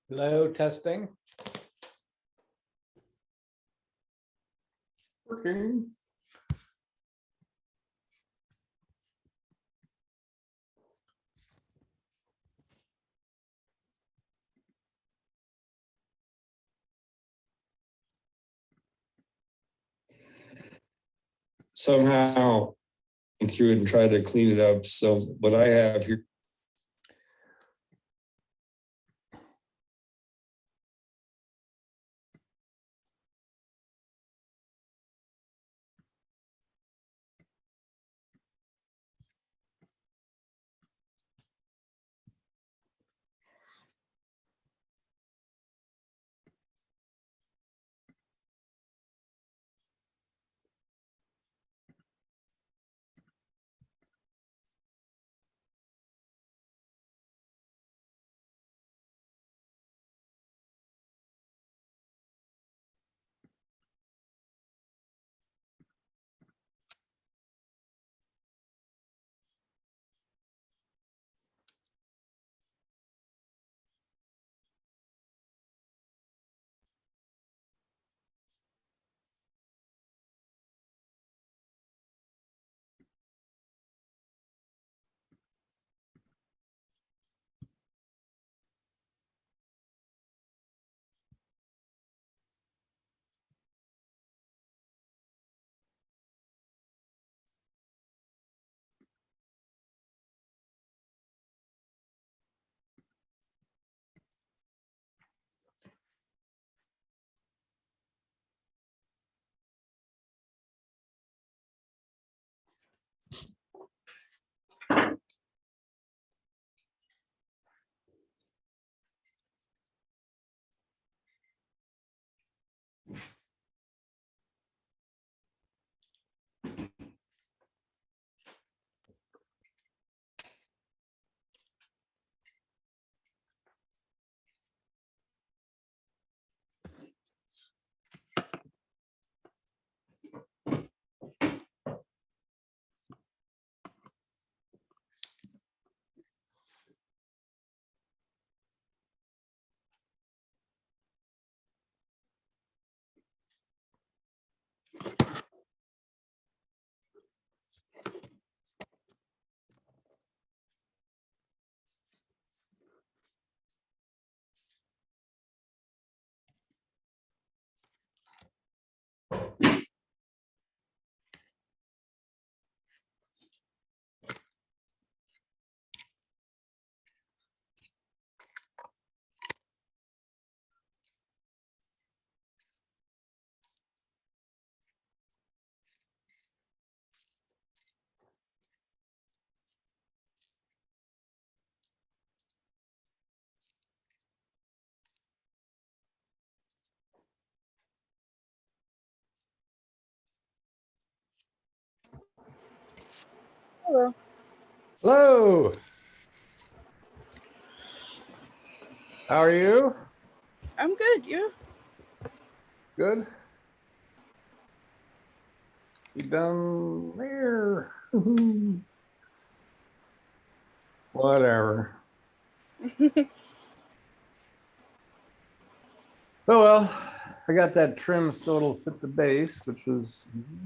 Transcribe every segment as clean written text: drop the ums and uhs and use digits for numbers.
Hello, testing. Working. Somehow went through it and tried to clean it up. So what I have here. Hello. Hello. How are you? I'm good. You? Good. You done there? Whatever. Oh well, I got that trim so it'll fit the base, which was easy.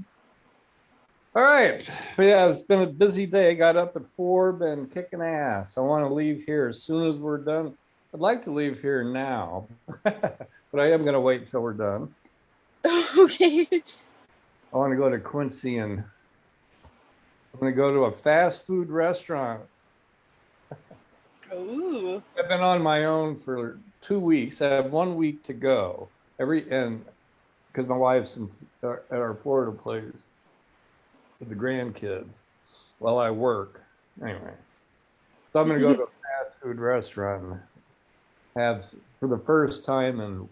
All right. Yeah, it's been a busy day. Got up at 4, been kicking ass. I want to leave here as soon as we're done. I'd like to leave here now, but I am going to wait until we're done. Okay. I want to go to Quincy and I'm going to go to a fast food restaurant. Ooh. I've been on my own for 2 weeks. I have 1 week to go and because my wife's at our Florida place with the grandkids while I work. Anyway, so I'm going to go to a fast food restaurant and have for the first time in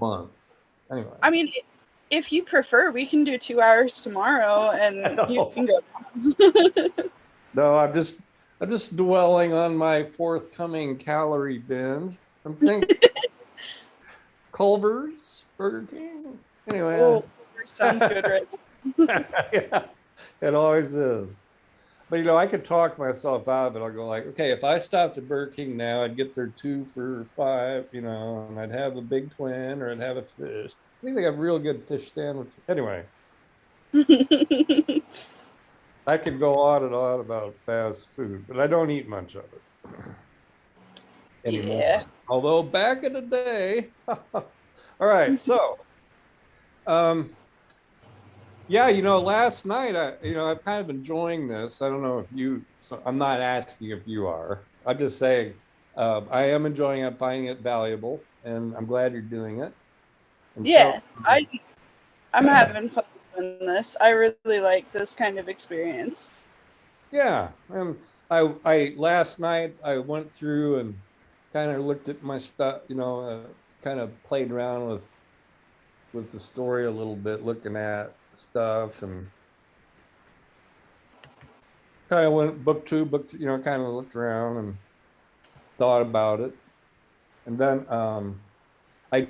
months. Anyway, I mean, if you prefer, we can do 2 hours tomorrow, and you can go. No, I'm just dwelling on my forthcoming calorie binge. I'm thinking Culver's, Burger King. Anyway, Oh, sounds good, right? yeah, it always is. But I could talk myself out of it. I'll go like, okay, if I stopped at Burger King now, I'd get their 2 for $5, and I'd have a big twin or I'd have a fish. I think they have real good fish sandwich. Anyway, I could go on and on about fast food, but I don't eat much of it anymore. Yeah. Although back in the day. All right, so yeah, last night I'm kind of enjoying this. I don't know if so I'm not asking if you are. I'm just saying I am enjoying it, finding it valuable, and I'm glad you're doing it. And Yeah. so I'm having fun doing this. I really like this kind of experience. yeah, and I last night I went through and kind of looked at my stuff, kind of played around with the story a little bit, looking at stuff, and kind of went book 2, book 3, kind of looked around and thought about it. And then I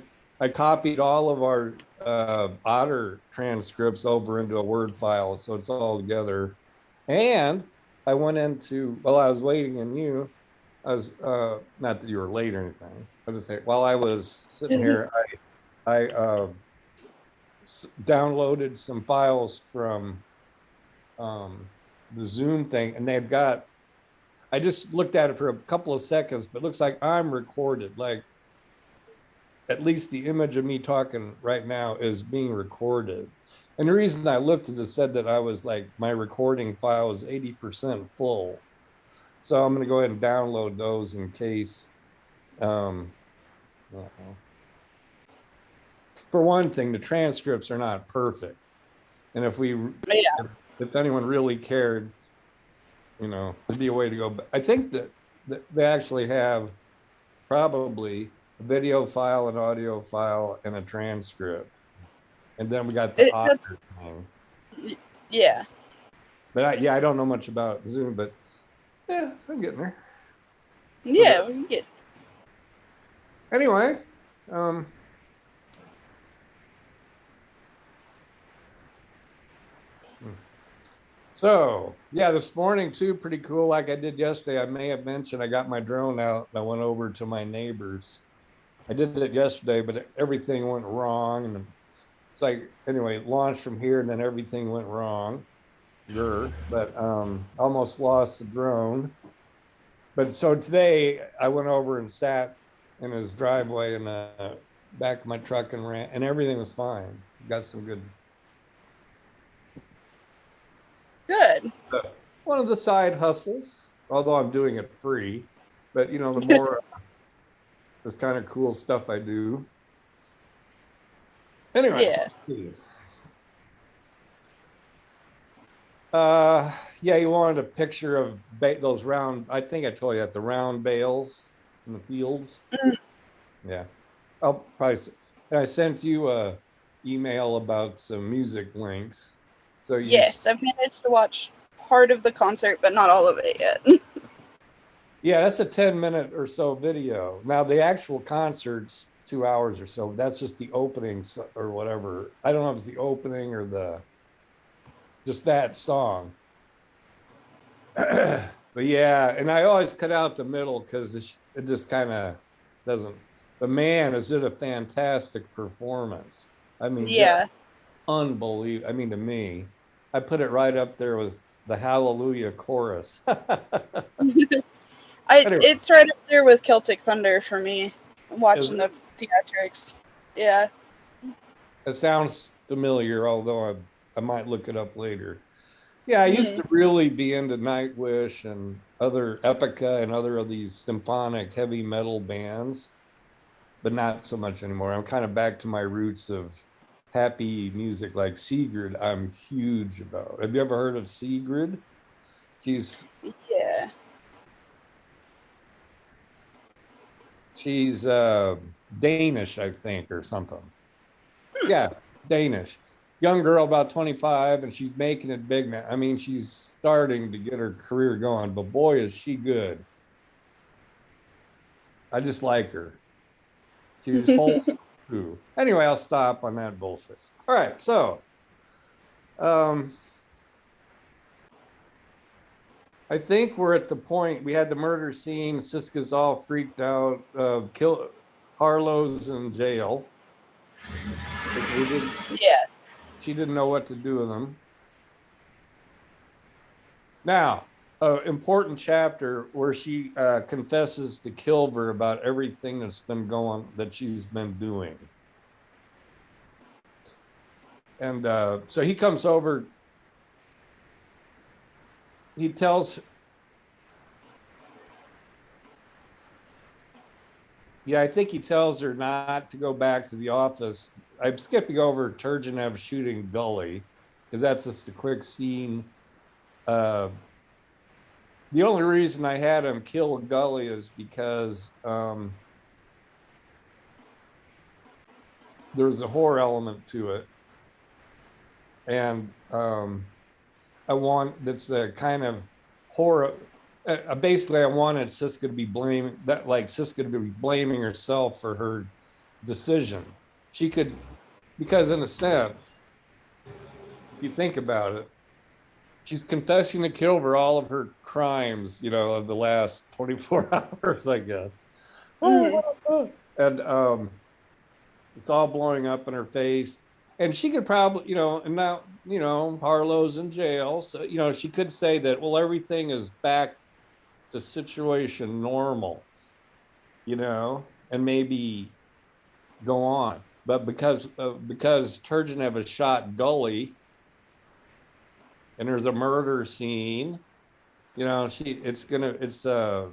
copied all of our Otter transcripts over into a Word file, so it's all together. And I went into, while I was waiting on you, I was not that you were late or anything. I was just saying, while I was sitting here, I downloaded some files from the Zoom thing, and they've got. I just looked at it for a couple of seconds, but it looks like I'm recorded. Like at least the image of me talking right now is being recorded. And the reason I looked is it said that I was like, my recording file is 80% full. So I'm going to go ahead and download those in case. For one thing, the transcripts are not perfect. And if anyone really cared, there'd be a way to go. But I think that they actually have probably a video file, an audio file, and a transcript. And then we got the Otter thing. Yeah. But I don't know much about Zoom, but yeah, I'm getting there. Yeah, we can get. Anyway, so yeah, this morning too, pretty cool. Like I did yesterday, I may have mentioned I got my drone out and I went over to my neighbors. I did it yesterday, but everything went wrong. And it's like, anyway, it launched from here and then everything went wrong. But almost lost the drone. But so today I went over and sat in his driveway in the back of my truck and ran, and everything was fine. Got some good. One of the side hustles, although I'm doing it free, but the more this kind of cool stuff I do. Anyway. Yeah, you wanted a picture of those round, I think I told you that, the round bales in the fields. Yeah. I'll probably, and I sent you a email about some music links. So yes, I've managed to watch part of the concert, but not all of it yet. Yeah, that's a 10-minute or so video. Now the actual concert's 2 hours or so. That's just the opening or whatever. I don't know if it's the opening or just that song. But yeah, and I always cut out the middle because it just kind of doesn't. But man, is it a fantastic performance? I mean, yeah, unbelievable. I mean, to me, I put it right up there with the Hallelujah chorus. Anyway. It's right up there with Celtic Thunder for me. Watching the theatrics. Yeah. It sounds familiar, although I might look it up later. Yeah, I used to really be into Nightwish and other Epica and other of these symphonic heavy metal bands, but not so much anymore. I'm kind of back to my roots of happy music like Sigrid. I'm huge about. Have you ever heard of Sigrid? She's Danish, I think, or something. Yeah, Danish. Young girl, about 25, and she's making it big now. I mean, she's starting to get her career going, but boy, is she good. I just like her. She's wholesome too. Anyway, I'll stop on that bullshit. All right, so I think we're at the point, we had the murder scene, Siska's all freaked out, Harlow's in jail. Yeah. She didn't know what to do with him. Now, important chapter where she confesses to Kilver about everything that she's been doing. And so he comes over, he tells, I think he tells her not to go back to the office. I'm skipping over Turgenev shooting Gully, because that's just a quick scene. The only reason I had him kill Gully is because there was a horror element to it. And that's the kind of horror. Basically, I wanted Siska to be blaming herself for her decision. She could, because in a sense, if you think about it, she's confessing to Kilver all of her crimes, of the last 24 hours, I guess. Mm-hmm. And it's all blowing up in her face. And she could probably, and now, Harlow's in jail. So, she could say that, well, everything is back to situation normal, and maybe go on. But because Turgenev has shot Gully and there's a murder scene, it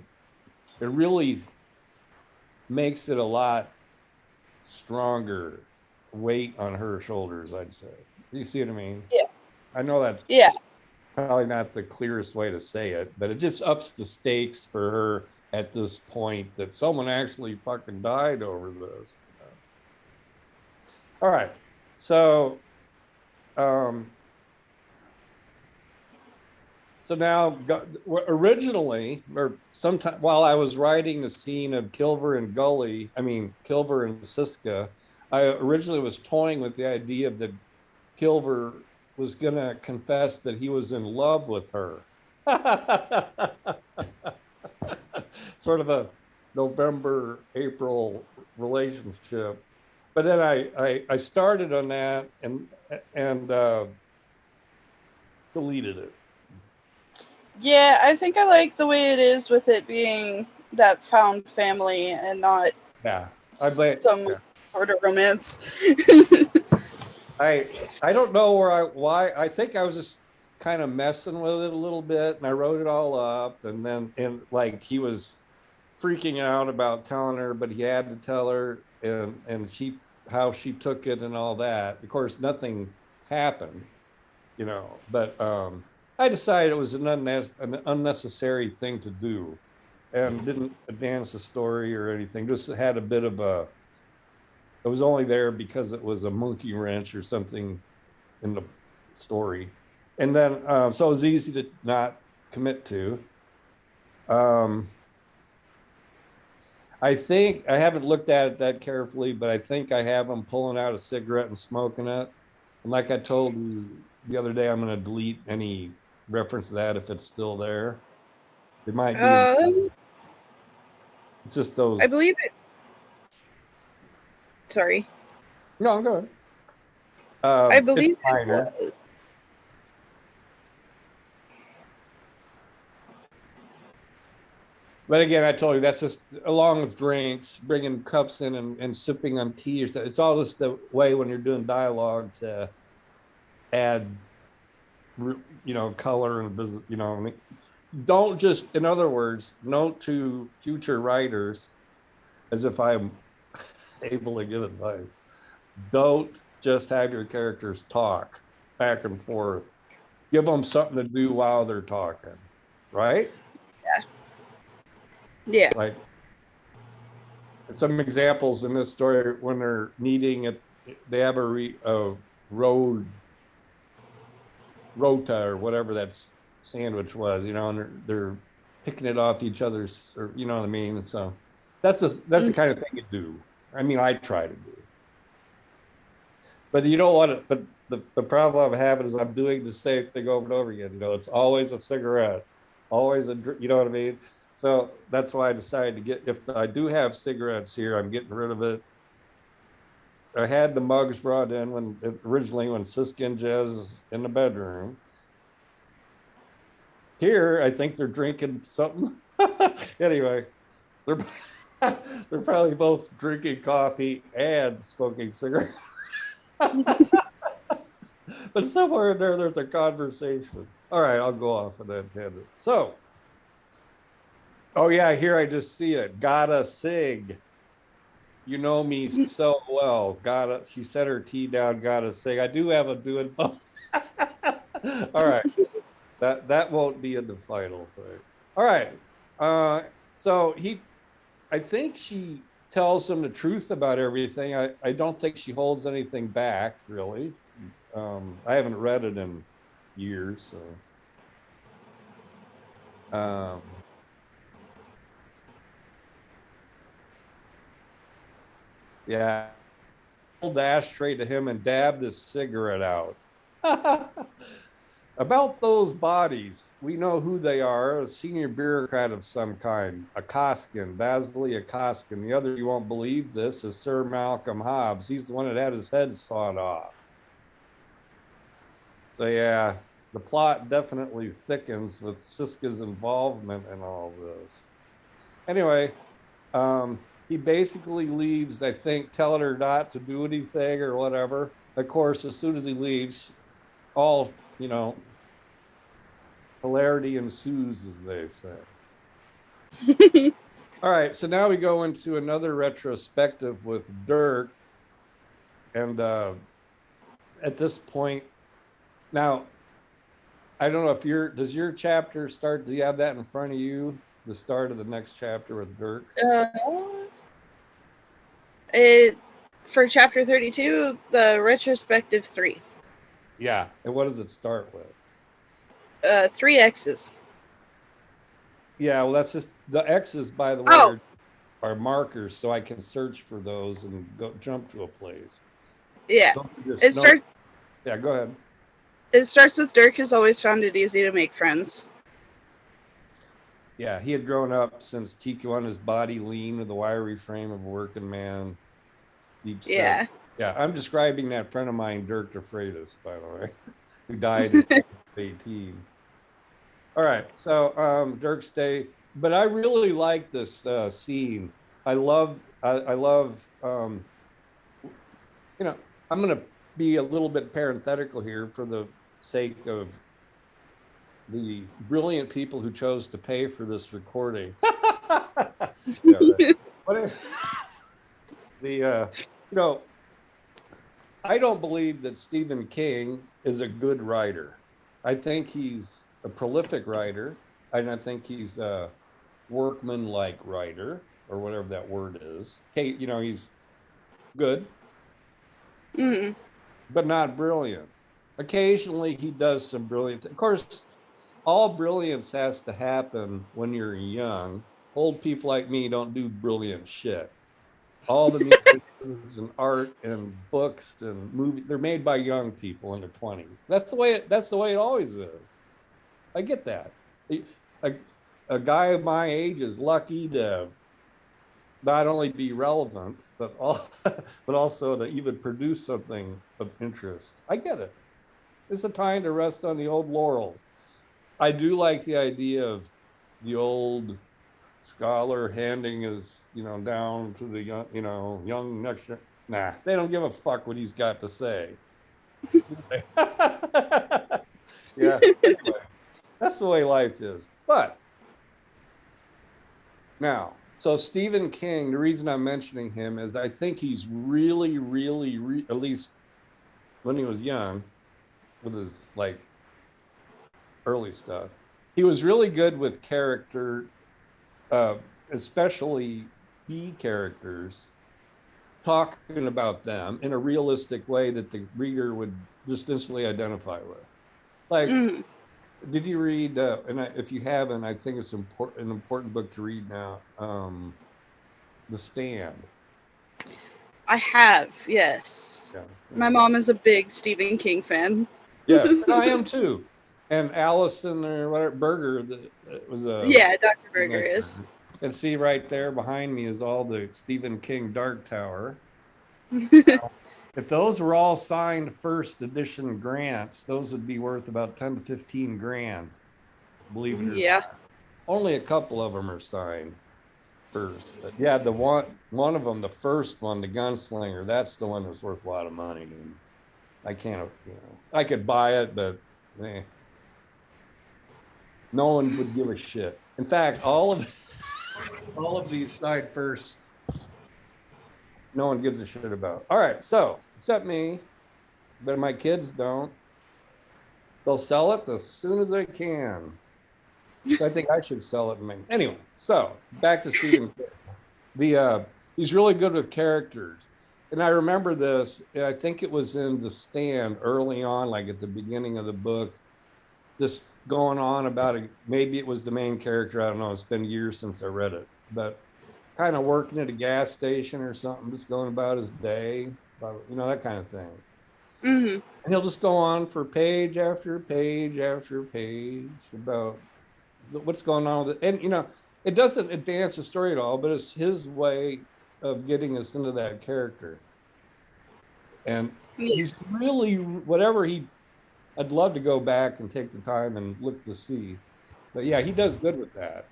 really makes it a lot stronger weight on her shoulders, I'd say. You see what I mean? Yeah. I know that's probably not the clearest way to say it, but it just ups the stakes for her at this point that someone actually fucking died over this. All right. So now, originally, or sometime while I was writing the scene of Kilver and Siska, I originally was toying with the idea that Kilver was going to confess that he was in love with her. Sort of a November, April relationship. But then I started on that and deleted it. Yeah, I think I like the way it is with it being that found family and not some sort of romance. I don't know why. I think I was just kind of messing with it a little bit, and I wrote it all up, and he was freaking out about telling her, but he had to tell her, and how she took it and all that. Of course, nothing happened, but I decided it was an unnecessary thing to do, and didn't advance the story or anything. Just had a bit of it was only there because it was a monkey wrench or something in the story. And then, so it was easy to not commit to. I think I haven't looked at it that carefully, but I think I have him pulling out a cigarette and smoking it. And like I told you the other day, I'm going to delete any reference to that if it's still there. It might be. It's just those. I believe it. Sorry. No, I'm good. I believe it was. But again, I told you that's just along with drinks, bringing cups in and sipping on tea or something. It's all just the way when you're doing dialogue to add, color and business. Don't just, in other words, note to future writers, as if I'm able to give advice. Don't just have your characters talk back and forth. Give them something to do while they're talking, right? Yeah. Yeah. Like some examples in this story when they're needing it, they have a rota or whatever that sandwich was, and they're picking it off each other's, or you know what I mean. And so that's the kind of thing you do. I mean, I try to do. But you don't want it. But the problem I'm having is I'm doing the same thing over and over again. It's always a cigarette. always you know what I mean? So that's why I decided to get, if I do have cigarettes here, I'm getting rid of it. I had the mugs brought in originally when Siska and Jez in the bedroom. Here, I think they're drinking something. Anyway, they're they're probably both drinking coffee and smoking cigarettes. But somewhere in there, there's a conversation. All right, I'll go off on that tangent. So, oh yeah, here I just see it. Gotta sig. You know me so well. Gotta. She set her tea down. Gotta sig. I do have a doing both. All right, that won't be in the final thing. All right. So I think she tells him the truth about everything. I don't think she holds anything back, really. I haven't read it in years, so yeah, pulled the ashtray to him and dabbed his cigarette out. About those bodies, we know who they are: a senior bureaucrat of some kind, a Koskin, Vasily Koskin. The other, you won't believe this, is Sir Malcolm Hobbs. He's the one that had his head sawed off. So yeah, the plot definitely thickens with Siska's involvement in all this. Anyway, he basically leaves, I think, telling her not to do anything or whatever. Of course, as soon as he leaves, all, hilarity ensues, as they say. All right, so now we go into another retrospective with Dirk. And at this point, now, I don't know if does your chapter start, do you have that in front of you? The start of the next chapter with Dirk? For chapter 32, the retrospective 3. Yeah, and what does it start with? 3 X's. Yeah, well, that's just, the X's, by the way, are markers, so I can search for those and jump to a place. Yeah, yeah, go ahead. It starts with Dirk has always found it easy to make friends. Yeah, he had grown up since TQ on his body lean with the wiry frame of a working man. Deep set. Yeah. Yeah, I'm describing that friend of mine, Dirk DeFreitas, by the way, who died in 2018. All right, so Dirk's Day, but I really like this scene. I love, I'm going to be a little bit parenthetical here for the sake of the brilliant people who chose to pay for this recording. Yeah, right. I don't believe that Stephen King is a good writer. I think he's a prolific writer, and I think he's a workman-like writer, or whatever that word is. Hey, he's good, but not brilliant. Occasionally he does some brilliant, of course, all brilliance has to happen when you're young. Old people like me don't do brilliant shit. All the musicians and art and books and movies, they're made by young people in their 20s. That's the way it always is. I get that. A guy of my age is lucky to not only be relevant, but also to even produce something of interest. I get it. It's a time to rest on the old laurels. I do like the idea of the old scholar handing his, down to the young, young next. Nah, they don't give a fuck what he's got to say. Yeah, anyway, that's the way life is. But now, so Stephen King, the reason I'm mentioning him is I think he's really, at least when he was young, with his early stuff, he was really good with character, especially B characters, talking about them in a realistic way that the reader would just instantly identify with. Did you read, and if you haven't, I think it's an important book to read now, The Stand? I have, yes. Yeah. My mom is a big Stephen King fan. Yes, I am too. And Allison or whatever Berger, that was a Yeah, Dr. Berger is. And see right there behind me is all the Stephen King Dark Tower. If those were all signed first edition grants, those would be worth about 10 to 15 grand. Believe it or Yeah. not. Only a couple of them are signed first. But yeah, the one of them, the first one, the Gunslinger, that's the one that's worth a lot of money. And I can't, I could buy it, but no one would give a shit. In fact, all of these side first, no one gives a shit about. All right, so except me, but my kids don't. They'll sell it as soon as they can. So I think I should sell it. Anyway, so back to Stephen King. He's really good with characters. And I remember this, I think it was in The Stand early on, like at the beginning of the book, this going on about maybe it was the main character. I don't know. It's been years since I read it, but kind of working at a gas station or something, just going about his day, that kind of thing. Mm-hmm. And he'll just go on for page after page after page about what's going on with it. And, it doesn't advance the story at all, but it's his way of getting us into that character. And he's really, I'd love to go back and take the time and look to see. But yeah, he does good with that.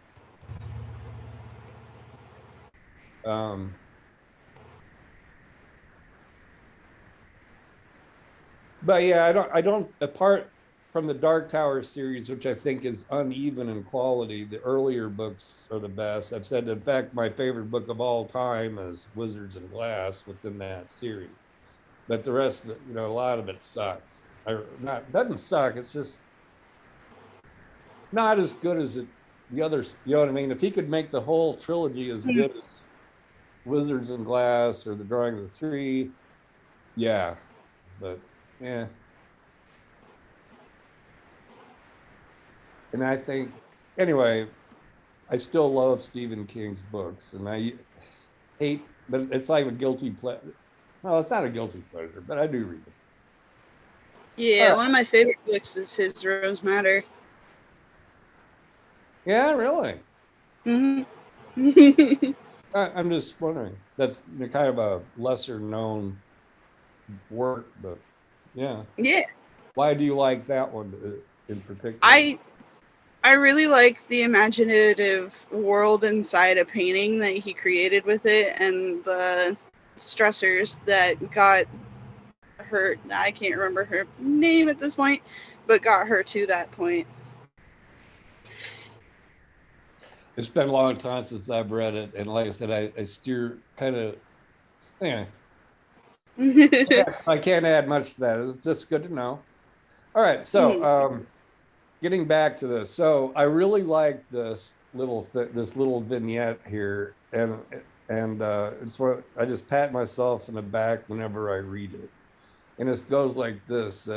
But yeah, I don't, apart from the Dark Tower series, which I think is uneven in quality, the earlier books are the best. I've said, in fact, my favorite book of all time is Wizards and Glass within that series. But the rest of it, a lot of it sucks. Doesn't suck. It's just not as good as the others. You know what I mean? If he could make the whole trilogy as good as Wizards and Glass or The Drawing of the Three, yeah. But yeah. And I think, anyway, I still love Stephen King's books, and I hate, but it's like a guilty pleasure. Well, it's not a guilty pleasure, but I do read it. Yeah, one of my favorite books is his Rose Matter. Yeah, really? Mm-hmm. I'm just wondering. That's kind of a lesser known work, but yeah. Yeah. Why do you like that one in particular? I really like the imaginative world inside a painting that he created with it, and the stressors that got her, I can't remember her name at this point, but got her to that point. It's been a long time since I've read it, and like I said, I steer kind of, yeah. I can't add much to that. It's just good to know. All right, so getting back to this, so I really like this little vignette here, and it's what I just pat myself in the back whenever I read it, and it goes like this.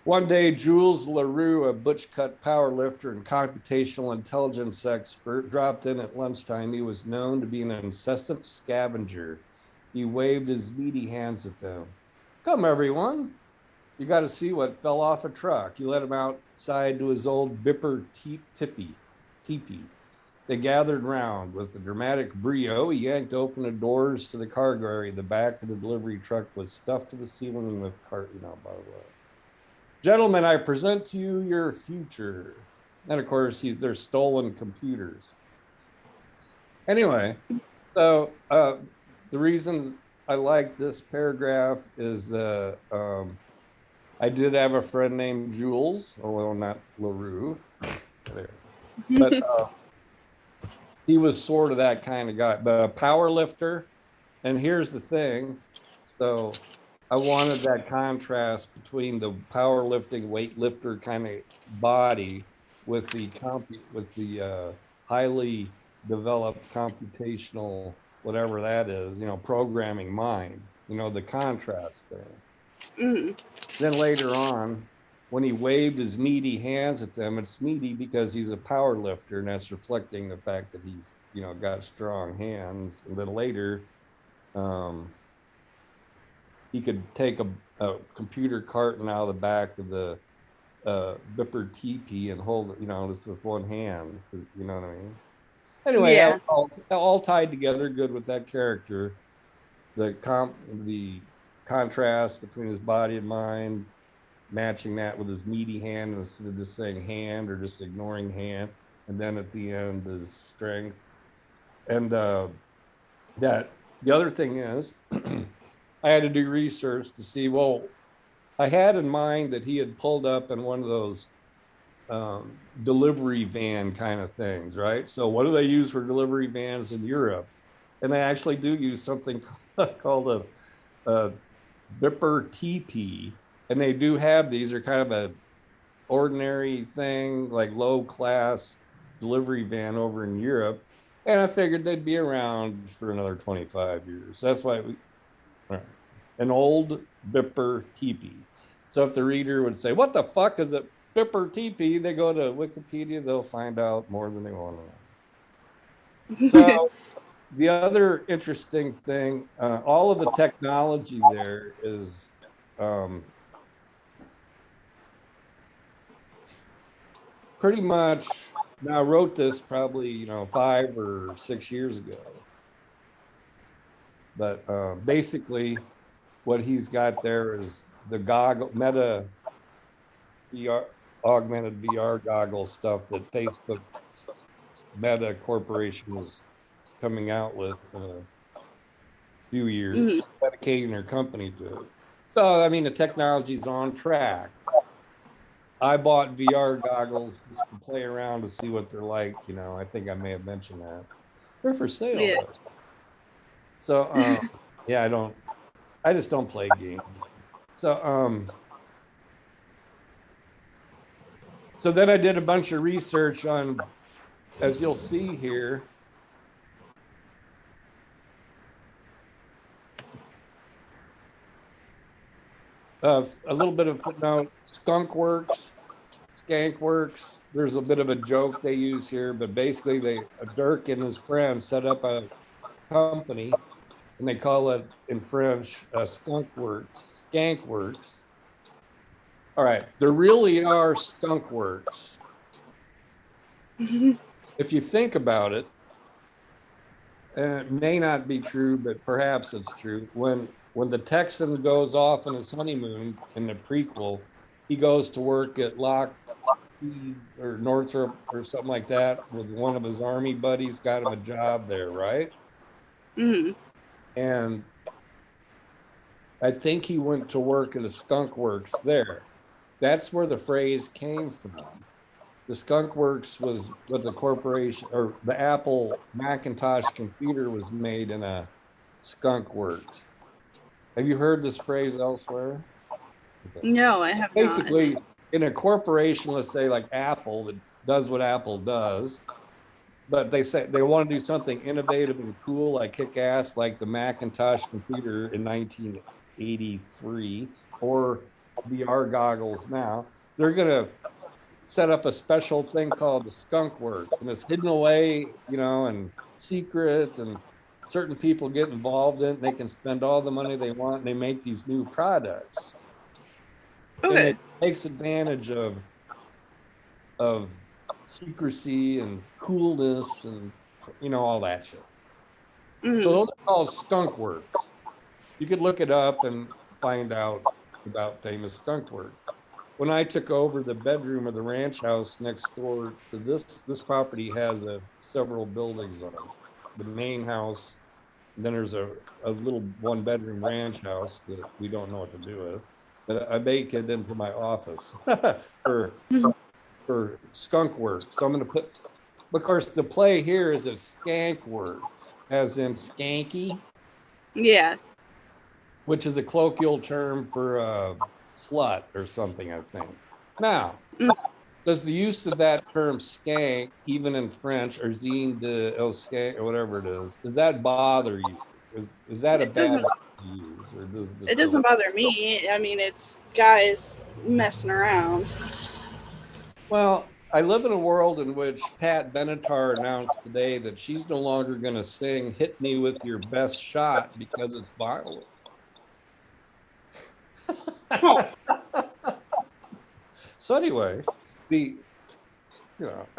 One day, Jules LaRue, a butch-cut powerlifter and computational intelligence expert, dropped in at lunchtime. He was known to be an incessant scavenger. He waved his meaty hands at them. Come, everyone. You got to see what fell off a truck. He led him outside to his old Bipper teepee. They gathered round. With a dramatic brio, he yanked open the doors to the cargo area. The back of the delivery truck was stuffed to the ceiling with blah, blah. Gentlemen, I present to you your future. And of course, they're stolen computers. Anyway, so the reason I like this paragraph is I did have a friend named Jules, although not LaRue. But he was sort of that kind of guy, but a power lifter. And here's the thing. So I wanted that contrast between the powerlifting weightlifter kind of body with the highly developed computational, whatever that is, programming mind, the contrast there. Then later on, when he waved his meaty hands at them, it's meaty because he's a power lifter, and that's reflecting the fact that he's, got strong hands. And then later, he could take a computer carton out of the back of the Bipper teepee and hold it, just with one hand. You know what I mean? Anyway, that Yeah. was all tied together good with that character. The contrast between his body and mind, matching that with his meaty hand instead of just saying hand or just ignoring hand. And then at the end, his strength. And that the other thing is, I had to do research to see, well, I had in mind that he had pulled up in one of those delivery van kind of things, right? So what do they use for delivery vans in Europe? And they actually do use something called a Bipper TP. And they do have these are kind of a ordinary thing, like low class delivery van over in Europe. And I figured they'd be around for another 25 years. That's why an old Bipper teepee. So if the reader would say, what the fuck is a Bipper teepee? They go to Wikipedia, they'll find out more than they want to know. So the other interesting thing, all of the technology there is pretty much, now I wrote this probably 5 or 6 years ago, but basically what he's got there is the meta VR, augmented VR goggles stuff that Facebook Meta Corporation was coming out with in a few years, dedicating their company to it. So I mean, the technology's on track. I bought VR goggles just to play around to see what they're like. I think I may have mentioned that. They're for sale. Yeah. Though. So yeah, I just don't play games. So so then I did a bunch of research on, as you'll see here, a little bit of footnote, Skunk Works, Skank Works. There's a bit of a joke they use here, but basically Dirk and his friends set up a company and they call it in French Skunk Works, Skank Works. All right, there really are skunk works. If you think about it, and it may not be true, but perhaps it's true. When the Texan goes off on his honeymoon in the prequel, he goes to work at Lockheed or Northrop or something like that with one of his army buddies, got him a job there, right? Mm-hmm. And I think he went to work at a skunk works there. That's where the phrase came from. The Skunk Works was what the corporation, or the Apple Macintosh computer was made in a skunk works. Have you heard this phrase elsewhere? Okay. No, I have Basically, not. in a corporation, let's say like Apple, that does what Apple does, but they say they want to do something innovative and cool, like kick ass, like the Macintosh computer in 1983, or VR goggles now. They're going to set up a special thing called the Skunk Work, and it's hidden away, and secret, and certain people get involved in it, and they can spend all the money they want, and they make these new products. Okay. And it takes advantage of secrecy and coolness and all that shit. Mm-hmm. So those are called skunk works. You could look it up and find out about famous skunk works. When I took over the bedroom of the ranch house next door to this property has several buildings on it. The main house, and then there's a little 1-bedroom ranch house that we don't know what to do with. But I make it into my office for skunk work. So I'm going to put, of course, the play here is that skank works, as in skanky. Yeah. Which is a colloquial term for slut or something, I think. Now, does the use of that term skank, even in French, or zine de el skank, or whatever it is, does that bother you? Is that a bad word to use? Or does it doesn't bother me. I mean, it's guys messing around. Well, I live in a world in which Pat Benatar announced today that she's no longer going to sing "Hit Me with Your Best Shot" because it's violent. Oh. So anyway, I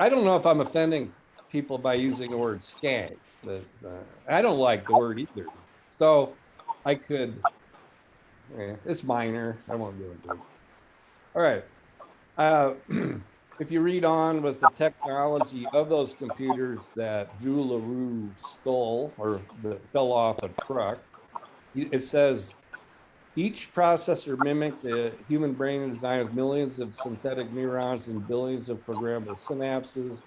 don't know if I'm offending people by using the word skank, but I don't like the word either. So I could, it's minor. I won't go into it. All right. If you read on with the technology of those computers that Drew LaRue stole or that fell off a truck, it says each processor mimicked the human brain design with millions of synthetic neurons and billions of programmable synapses.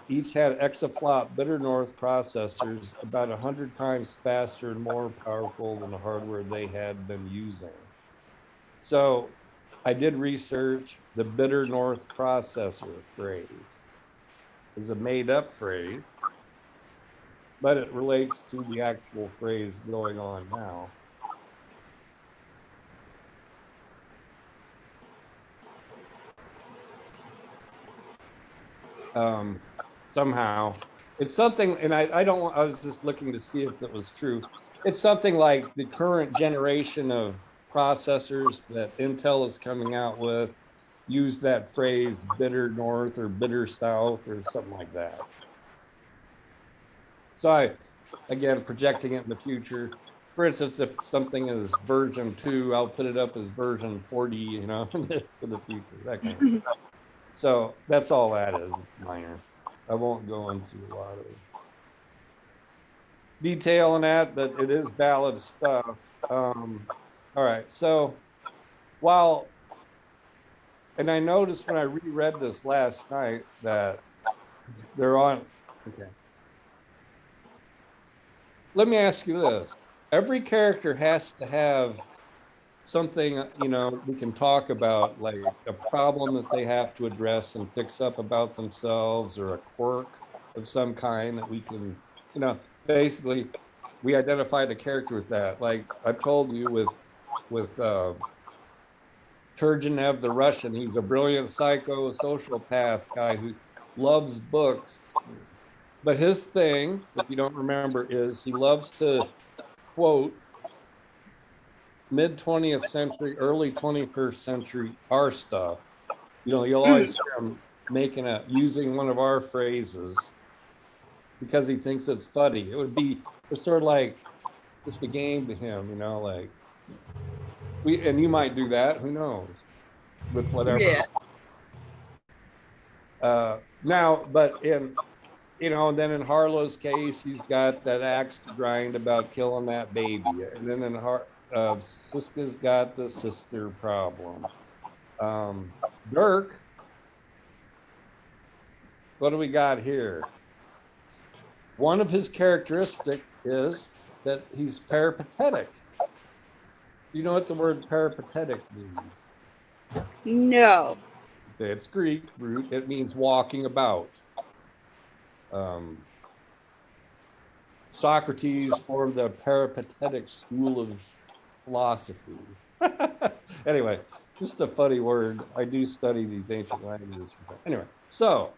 Each had exaflop bitter north processors about 100 times faster and more powerful than the hardware they had been using. So I did research. The bitter north processor phrase is a made up phrase, but it relates to the actual phrase going on now. Somehow it's something, and I don't, I was just looking to see if that was true. It's something like the current generation of processors that Intel is coming out with use that phrase bitter north or bitter south or something like that. So I, again, projecting it in the future. For instance, if something is version 2, I'll put it up as version 40, for the future, that kind of thing. So that's all that is, minor. I won't go into a lot of detail on that, but it is valid stuff. All right, so and I noticed when I reread this last night that they're on, okay. Let me ask you this. Every character has to have something, we can talk about, like a problem that they have to address and fix up about themselves, or a quirk of some kind that we can, basically we identify the character with that. Like I've told you with Turgenev the Russian, he's a brilliant psycho sociopath guy who loves books. But his thing, if you don't remember, is he loves to quote mid 20th century, early 21st century our stuff. You'll always hear him using one of our phrases because he thinks it's funny. It's sort of like just a game to him, like and you might do that, who knows, with whatever. Yeah. Now, but and then in Harlow's case, he's got that axe to grind about killing that baby. And then in Siska's got the sister problem. Dirk, what do we got here? One of his characteristics is that he's peripatetic. You know what the word peripatetic means? No. Okay, it's Greek root. It means walking about. Socrates formed the peripatetic school of philosophy. Anyway, just a funny word. I do study these ancient languages. Anyway, so,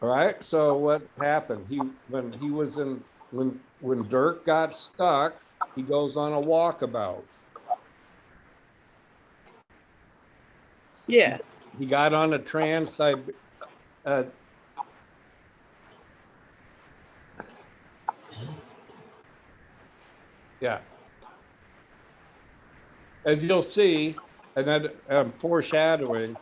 all right. So what happened? When Dirk got stuck, he goes on a walkabout. Yeah. He got on a yeah. As you'll see, and then foreshadowing,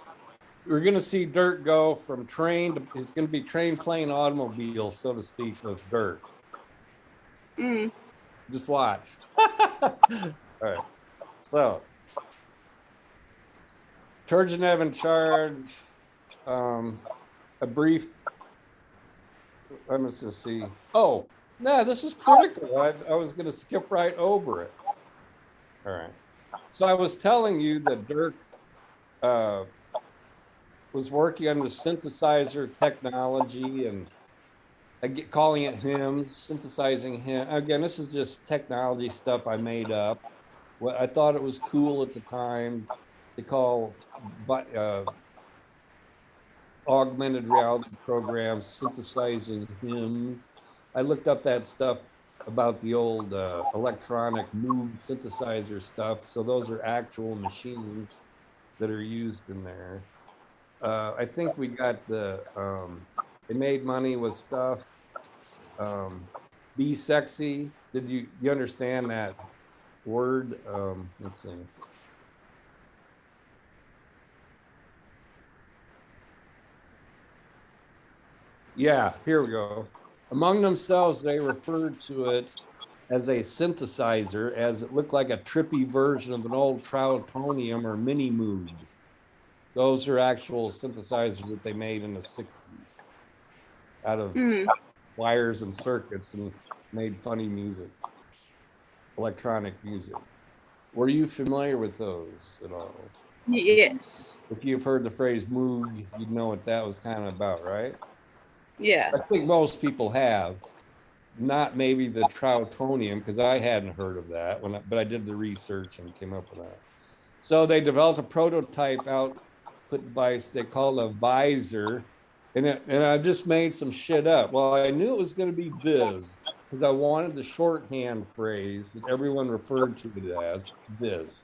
we're going to see Dirk go from train to, it's going to be train, plane, automobile, so to speak, with Dirk. Just watch. All right. So, Turgenev in charge, a brief, let me just see. Oh, no, this is critical. I was going to skip right over it. All right. So I was telling you that Dirk was working on the synthesizer technology and calling it hymns, synthesizing him. Again, this is just technology stuff I made up. What I thought it was cool at the time to call augmented reality programs synthesizing hymns. I looked up that stuff about the old electronic Moog synthesizer stuff. So those are actual machines that are used in there. I think we got they made money with stuff. Be sexy. Did you understand that word? Let's see. Yeah, here we go. Among themselves, they referred to it as a synthesizer, as it looked like a trippy version of an old Troutonium or Mini Moog. Those are actual synthesizers that they made in the 60s out of wires and circuits and made funny music, electronic music. Were you familiar with those at all? Yes. If you've heard the phrase Moog, you'd know what that was kind of about, right? Yeah. I think most people have. Not maybe the Troutonium, because I hadn't heard of that but I did the research and came up with that. So they developed a prototype output device they called a visor, and I just made some shit up. Well, I knew it was going to be Viz because I wanted the shorthand phrase that everyone referred to it as Viz.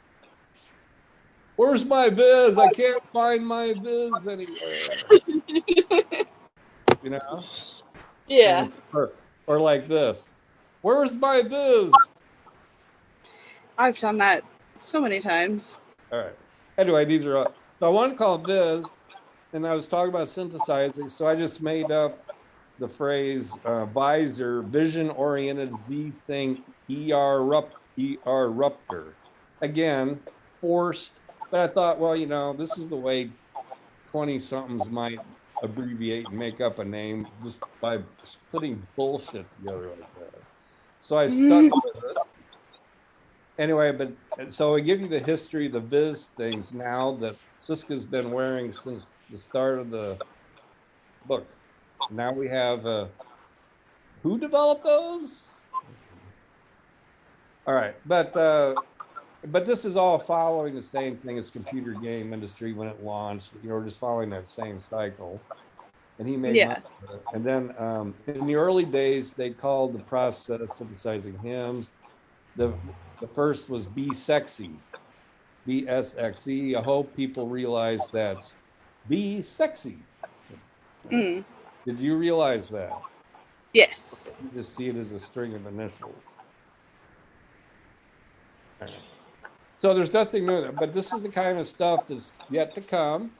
Where's my Viz? I can't find my Viz anywhere. You know? Yeah. Or like this. Where's my Viz? I've done that so many times. All right. Anyway, these are so I wanted to call it Viz, and I was talking about synthesizing, so I just made up the phrase visor, vision-oriented Z-Think eruptor. Again, forced, but I thought, well, you know, this is the way 20-somethings might abbreviate and make up a name just by putting bullshit together like that. So I stuck with it. Anyway, but so I give you the history of the Viz things now that Siska's been wearing since the start of the book. Now we have who developed those? All right, but this is all following the same thing as computer game industry when it launched. You know, we're just following that same cycle. And he made money with it. And then in the early days, they called the process synthesizing hymns. The first was Be Sexy, BSXE. I hope people realize that's Be Sexy. Did you realize that? Yes. You just see it as a string of initials. Right. So there's nothing new, but this is the kind of stuff that's yet to come.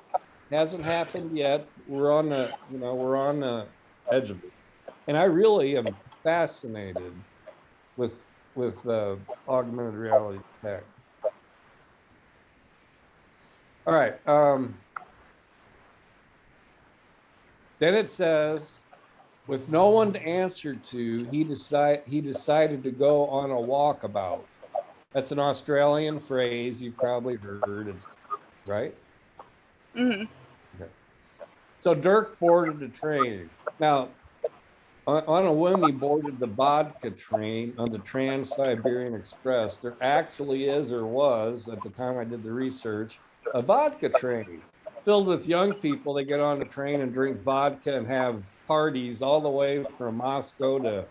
Hasn't happened yet. We're on the edge of it, and I really am fascinated with augmented reality tech. All right. Then it says, with no one to answer to, he decided to go on a walkabout. That's an Australian phrase you've probably heard. It's right. Okay. So Dirk boarded the train. Now, on a whim, he boarded the vodka train on the Trans-Siberian Express. There actually is, or was, at the time I did the research, a vodka train filled with young people. They get on the train and drink vodka and have parties all the way from Moscow to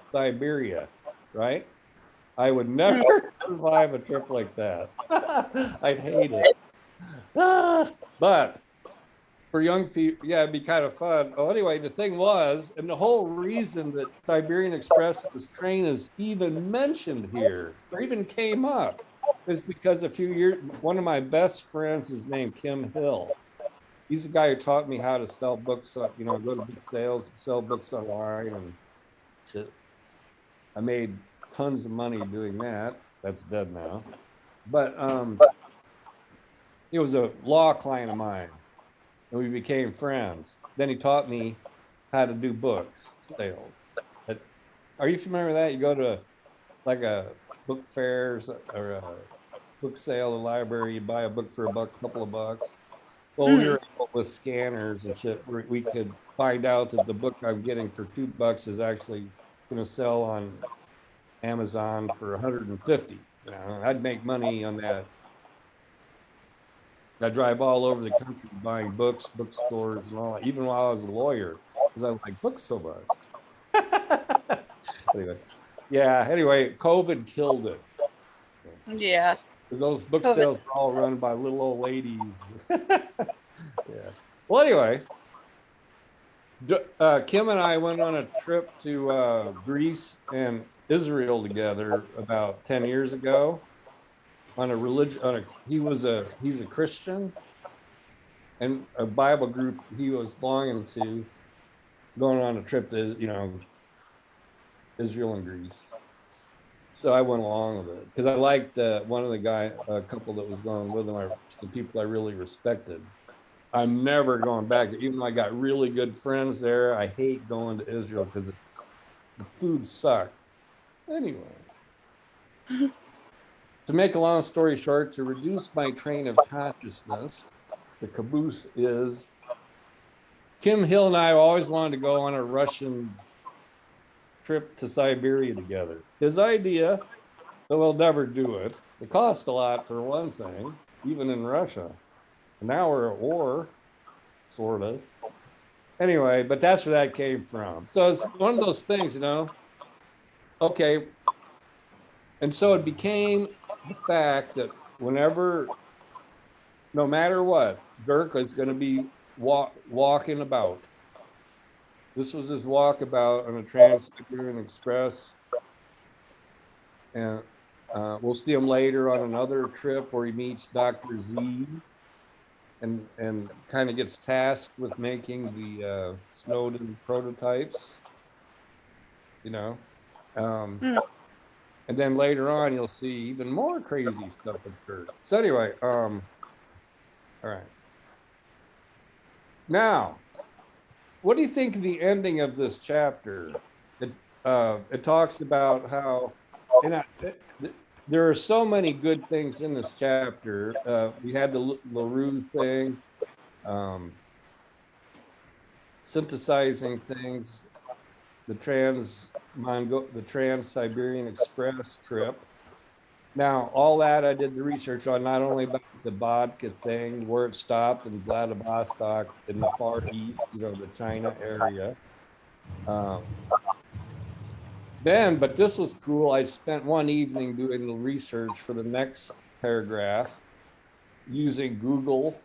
Siberia, right? I would never survive a trip like that. I'd hate it. But for young people, yeah, it'd be kind of fun. Well, anyway, the thing was, and the whole reason that Siberian Express, this train, is even mentioned here, or even came up, is because a few years, one of my best friends is named Kim Hill. He's the guy who taught me how to sell books, you know, go to book sales, sell books online and shit. I made tons of money doing that. That's dead now. But he was a law client of mine, and we became friends. Then he taught me how to do books sales. But are you familiar with that? You go to like a book fair or a book sale, a library, you buy a book for a couple of bucks. Well, we were with scanners and shit. We could find out that the book I'm getting for $2 is actually going to sell on Amazon for 150. You know, I'd make money on that. I drive all over the country buying books, bookstores, and all that, even while I was a lawyer, because I like books so much. Anyway, Yeah. Anyway, COVID killed it. Yeah. Because those book COVID. sales are all run by little old ladies. Yeah. Well, anyway, Kim and I went on a trip to Greece and Israel together about 10 years ago on a religion. He's a Christian, and a Bible group he was belonging to, going on a trip to Israel and Greece. So I went along with it because I liked one of a couple that was going with them, some people I really respected. I'm never going back. Even though I got really good friends there, I hate going to Israel because the food sucks. Anyway, to make a long story short, to reduce my train of consciousness, the caboose is Kim Hill and I always wanted to go on a Russian trip to Siberia together. His idea, but we'll never do it. It costs a lot for one thing, even in Russia. And now we're at war, sort of. Anyway, but that's where that came from. So it's one of those things, okay. And so it became the fact that whenever, no matter what, Dirk is going to be walking about. This was his walkabout on a Trans-Siberian Express. And we'll see him later on another trip where he meets Dr. Z and kind of gets tasked with making the Snowden prototypes, and then later on you'll see even more crazy stuff occur. So anyway, all right. Now, what do you think of the ending of this chapter? It talks about how, there are so many good things in this chapter. We had the LaRue thing, synthesizing things, the Trans-Siberian Express trip. Now, all that I did the research on, not only about the vodka thing, where it stopped in Vladivostok in the Far East, the China area. But this was cool. I spent one evening doing the research for the next paragraph using Google.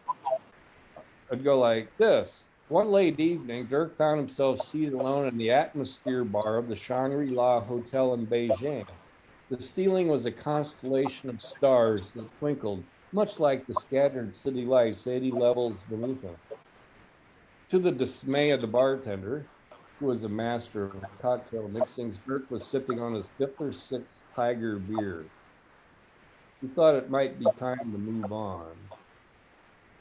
I'd go like this. One late evening, Dirk found himself seated alone in the atmosphere bar of the Shangri-La Hotel in Beijing. The ceiling was a constellation of stars that twinkled, much like the scattered city lights 80 levels beneath him. To the dismay of the bartender, who was a master of cocktail mixing, Dirk was sipping on his 5th or 6th Tiger beer. He thought it might be time to move on.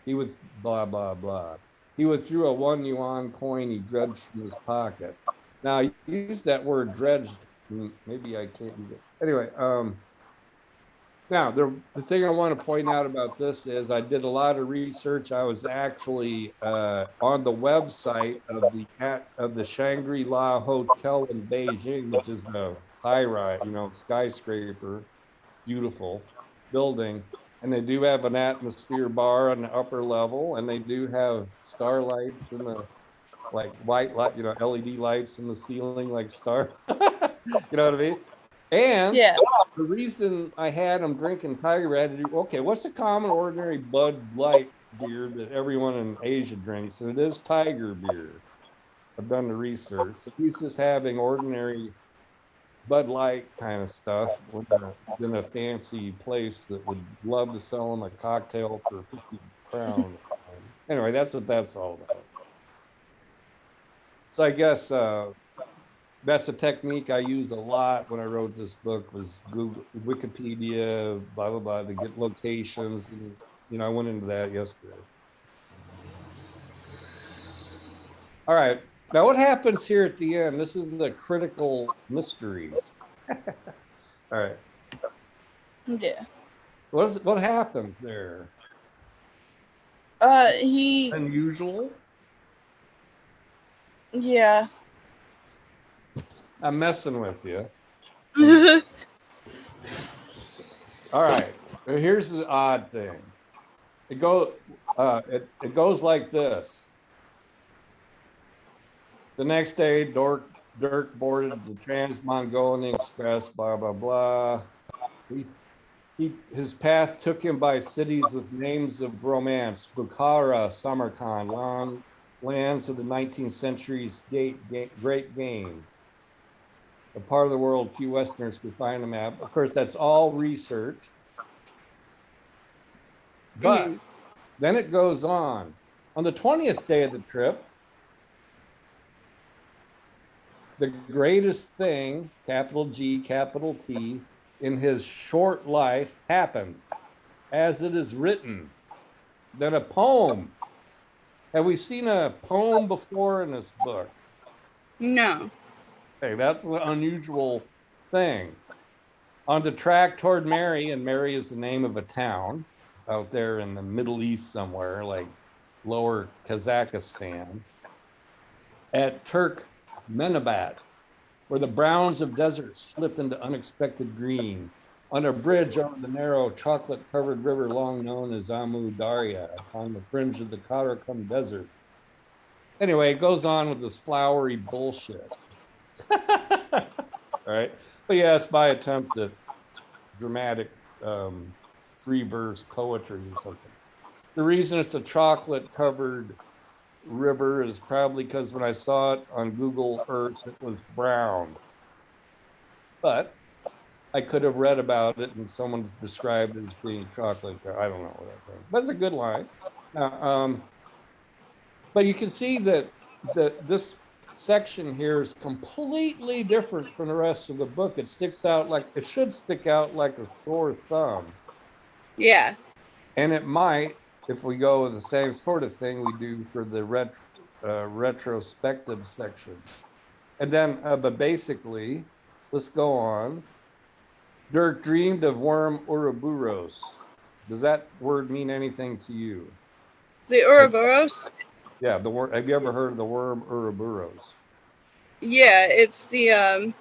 He was blah, blah, blah. He withdrew a 1 yuan coin he dredged from his pocket. Now, you use that word dredged. Maybe I can't use it. Anyway, now the thing I want to point out about this is I did a lot of research. I was actually on the website of the Shangri-La Hotel in Beijing, which is a high-rise, skyscraper, beautiful building. And they do have an atmosphere bar on the upper level, and they do have starlights in the white light, LED lights in the ceiling, like star. You know what I mean? And yeah, the reason I had them drinking Tiger Red, okay, what's a common ordinary Bud Light beer that everyone in Asia drinks? And it is Tiger beer. I've done the research. So he's just having ordinary Bud Light kind of stuff in a fancy place that would love to sell him a cocktail for 50 crown. Anyway, that's what that's all about. So I guess that's a technique I use a lot when I wrote this book, was Google, Wikipedia, blah, blah, blah, to get locations. And, I went into that yesterday. All right. Now, what happens here at the end? This is the critical mystery. All right. yeah. What happens there? He. Unusual? Yeah. I'm messing with you. All right. Here's the odd thing. It goes like this. The next day, Dirk boarded the Trans-Mongolian Express, blah, blah, blah. His path took him by cities with names of romance, Bukhara, Samarkand, long lands of the 19th century's great game. A part of the world few Westerners could find a map. Of course, that's all research. But then it goes on. On the 20th day of the trip, the greatest thing, capital G, capital T, in his short life happened, as it is written. Then a poem. Have we seen a poem before in this book? No. Hey, that's the unusual thing. On the track toward Mary, and Mary is the name of a town out there in the Middle East somewhere, like lower Kazakhstan, at Turkmenabat, where the browns of desert slipped into unexpected green, on a bridge over the narrow chocolate-covered river long known as Amu Darya, upon the fringe of the Karakum Desert. Anyway, it goes on with this flowery bullshit. Right? But yeah, it's my attempt at dramatic free verse poetry or something. The reason it's a chocolate-covered river is probably because when I saw it on Google Earth, it was brown. But I could have read about it and someone described it as being chocolate. I don't know what I think. But it's a good line. But you can see that this section here is completely different from the rest of the book. It sticks out like, it should stick out like a sore thumb. Yeah. And it might, if we go with the same sort of thing we do for the retrospective sections. And then, but basically, let's go on. Dirk dreamed of worm Ouroboros. Does that word mean anything to you? The Ouroboros? Yeah, the word. Have you ever heard of the worm Ouroboros? Yeah, it's the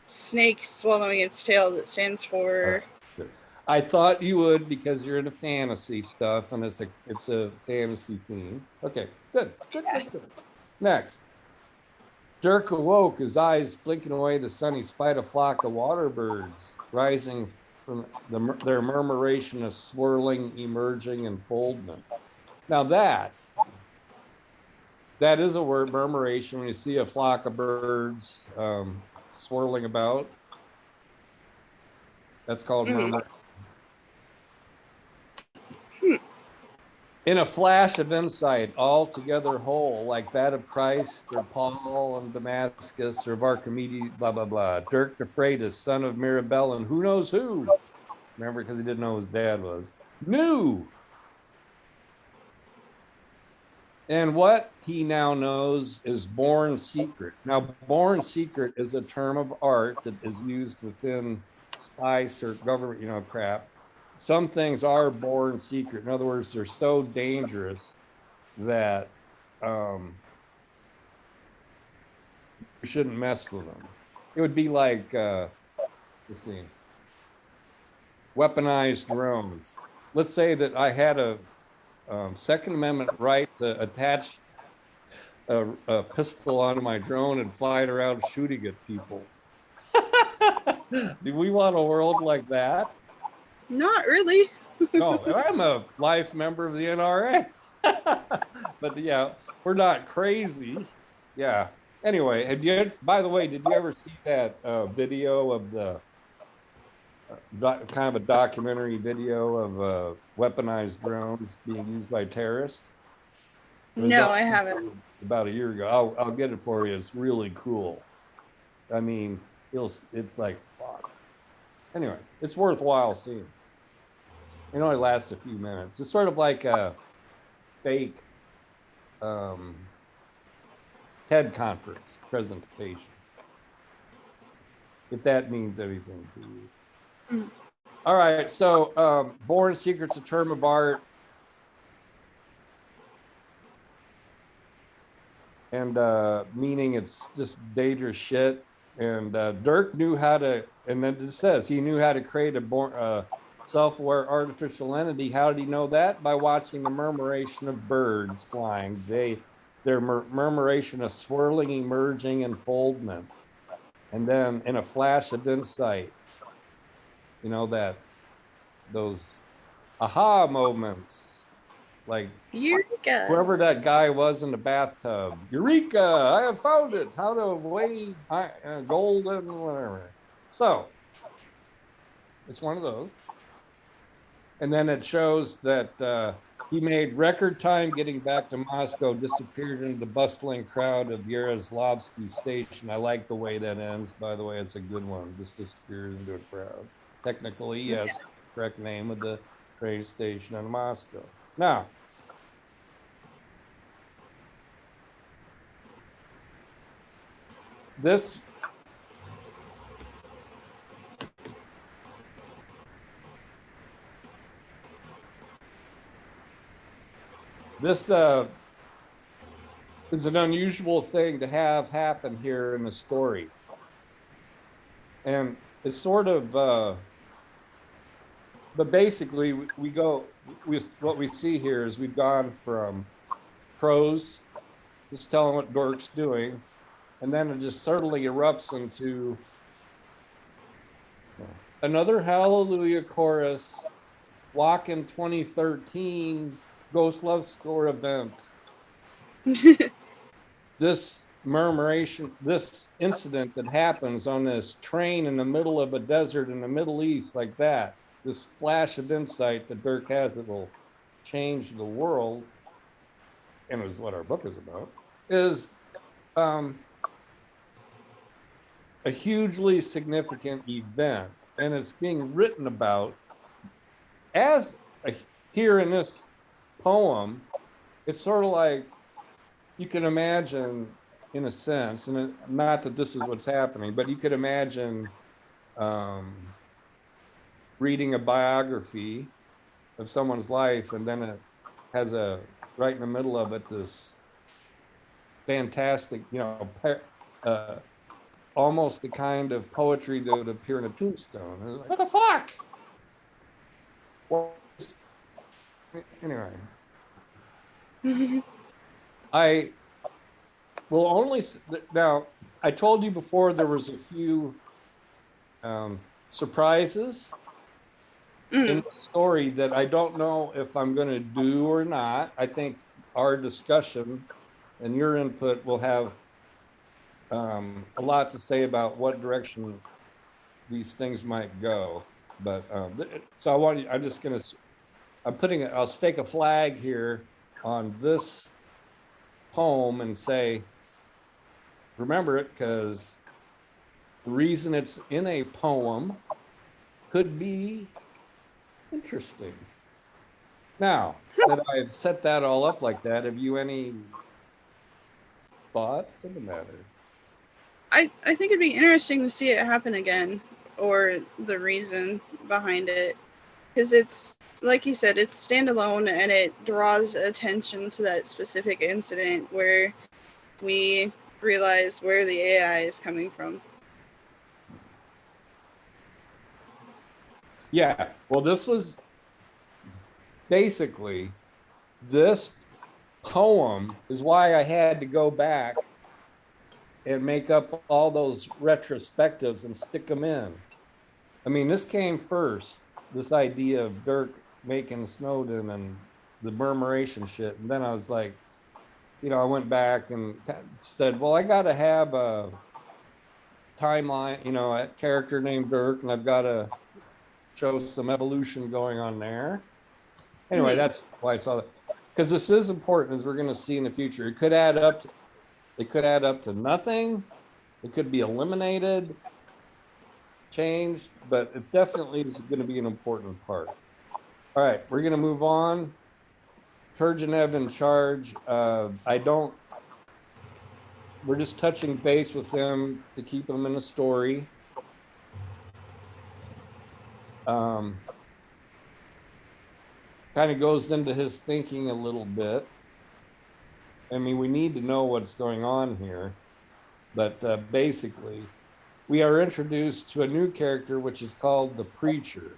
snake swallowing its tail that stands for. I thought you would because you're into fantasy stuff and it's a fantasy theme. Okay, good. Next. Dirk awoke, his eyes blinking away the sun. He spied a flock of water birds rising from their murmuration of swirling, emerging, enfoldment. Now that is a word, murmuration, when you see a flock of birds swirling about. That's called murmuration. In a flash of insight, altogether whole, like that of Christ or Paul and Damascus or of Archimedes, blah, blah, blah. Dirk de Freitas, son of Mirabel, and who knows who. Remember, because he didn't know who his dad was. Knew. And what he now knows is born secret. Now, born secret is a term of art that is used within spice or government, crap. Some things are born secret. In other words, they're so dangerous that you shouldn't mess with them. It would be like, let's see, weaponized drones. Let's say that I had a Second Amendment right to attach a pistol onto my drone and fly it around shooting at people. Do we want a world like that? Not really. No, I'm a life member of the NRA. But yeah, we're not crazy. Yeah. Anyway, by the way, did you ever see that video of the kind of a documentary video of weaponized drones being used by terrorists? No, I haven't. About a year ago. I'll get it for you. It's really cool. I mean, it's like, fuck. Anyway, it's worthwhile seeing. It only lasts a few minutes. It's sort of like a fake TED conference presentation, if that means anything to you. All right, so born secret's a term of art. And meaning it's just dangerous shit. And Dirk knew how to, and then it says he knew how to create a self-aware artificial entity. How did he know that? By watching the murmuration of birds flying. their murmuration, a swirling, emerging enfoldment. And then in a flash of insight, you know, those aha moments, like Eureka! whoever that guy was in the bathtub, Eureka, I have found it, how to weigh gold and whatever. So it's one of those. And then it shows that he made record time getting back to Moscow, disappeared into the bustling crowd of Yaroslavsky Station. I like the way that ends, by the way. It's a good one. Just disappears into a crowd. Technically, yes, it's the correct name of the train station in Moscow. Now, this is an unusual thing to have happen here in the story. And it's sort of, but basically what we see here is we've gone from prose, just telling what Dork's doing, and then it just suddenly erupts into another Hallelujah chorus, Walk in 2013 Ghost Love Score event. This murmuration, this incident that happens on this train in the middle of a desert in the Middle East like that, this flash of insight that Dirk has that will change the world, and is what our book is about, is a hugely significant event. And it's being written about as here in this poem. It's sort of like, you can imagine, in a sense, and not that this is what's happening, but you could imagine reading a biography of someone's life, and then it has right in the middle of it, this fantastic, almost the kind of poetry that would appear in a tombstone. Like, what the fuck? Well, anyway. I will only, now, I told you before there was a few surprises in the story that I don't know if I'm going to do or not. I think our discussion and your input will have a lot to say about what direction these things might go. But so I'm just going to, I'll stake a flag here on this poem and say, remember it, because the reason it's in a poem could be interesting. Now that I've set that all up like that, have you any thoughts on the matter? I think it'd be interesting to see it happen again, or the reason behind it, because it's, like you said, it's standalone and it draws attention to that specific incident where we realize where the AI is coming from. Yeah, well, this was basically, this poem is why I had to go back and make up all those retrospectives and stick them in. I mean, this came first, this idea of Dirk making Snowden and the murmuration shit. And then I was like, I went back and said, well, I got to have a timeline, a character named Dirk, and I've got to show some evolution going on there. Anyway, that's why I saw that. Because this is important, as we're going to see in the future. It could add up to nothing. It could be eliminated, changed, but it definitely is going to be an important part. All right, we're going to move on. Turgenev in charge. We're just touching base with him to keep him in the story. Kind of goes into his thinking a little bit. I mean, we need to know what's going on here, but basically, we are introduced to a new character, which is called the Preacher.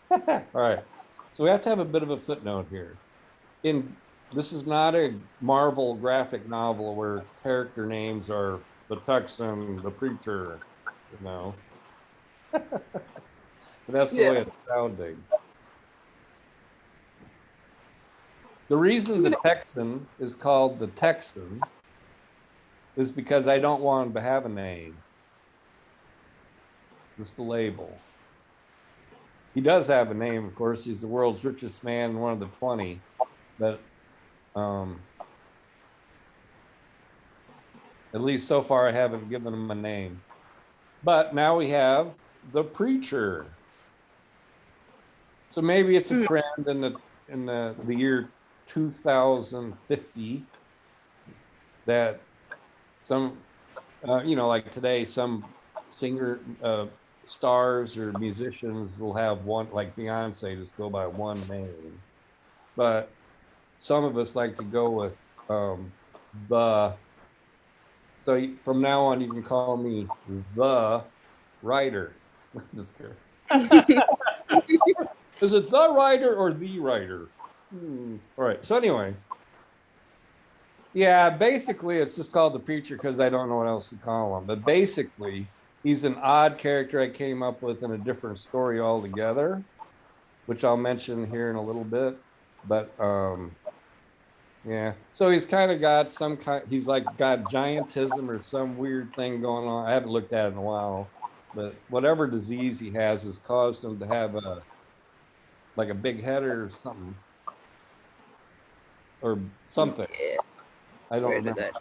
All right, so we have to have a bit of a footnote here. In this is not a Marvel graphic novel where character names are the Texan, the preacher, you know. But that's the way it's sounding. The reason the Texan is called the Texan is because I don't want him to have a name. Just the label. He does have a name, of course. He's the world's richest man and one of the 20. But at least so far, I haven't given him a name. But now we have the preacher. So maybe it's a trend in the year 2050 that some, like today, some singer stars or musicians will have one, like Beyonce, just go by one name. But some of us like to go with the. So from now on, you can call me the writer. Just kidding. Is it the writer or the writer? All right. So anyway, yeah, basically it's just called the preacher because I don't know what else to call him. But basically, he's an odd character I came up with in a different story altogether, which I'll mention here in a little bit. But yeah, so he's kind of got some kind, he's like got giantism or some weird thing going on. I haven't looked at it in a while, but whatever disease he has caused him to have like a big head or something. Or something. Yeah. I don't remember.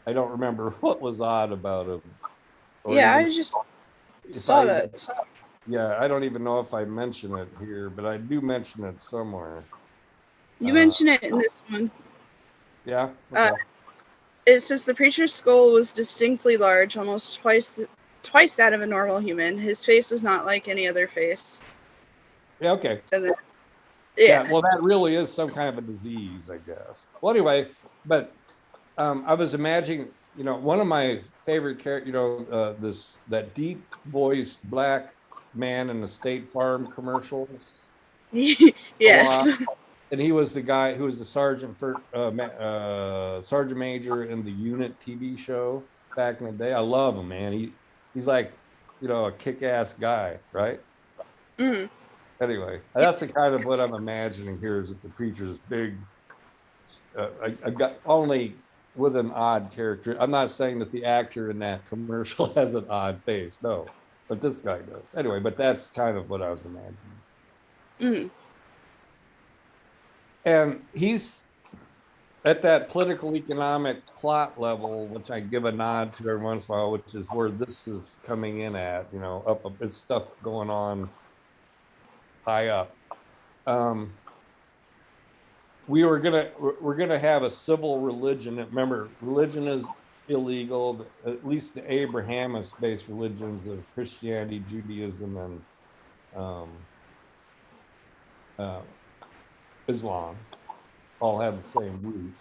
I don't remember what was odd about him. Yeah, I just saw that. Yeah, I don't even know if I mention it here, but I do mention it somewhere. You mention it in this one. Yeah. Okay. It says the preacher's skull was distinctly large, almost twice that of a normal human. His face was not like any other face. Yeah. Okay. And then, yeah. Well, that really is some kind of a disease, I guess. Well, anyway, but I was imagining, one of my favorite characters, that deep voiced black man in the State Farm commercials. Yes. And he was the guy who was the sergeant major in the Unit TV show back in the day. I love him, man. He's like, a kick-ass guy, right? Mm. Anyway, that's the kind of what I'm imagining here is that the preacher's big, only with an odd character. I'm not saying that the actor in that commercial has an odd face, no, but this guy does. Anyway, but that's kind of what I was imagining. Mm. And he's at that political economic plot level, which I give a nod to every once in a while, which is where this is coming in at, it's stuff going on high up. We're gonna have a civil religion. Remember, religion is illegal, at least the Abrahamist-based religions of Christianity, Judaism, and Islam all have the same root.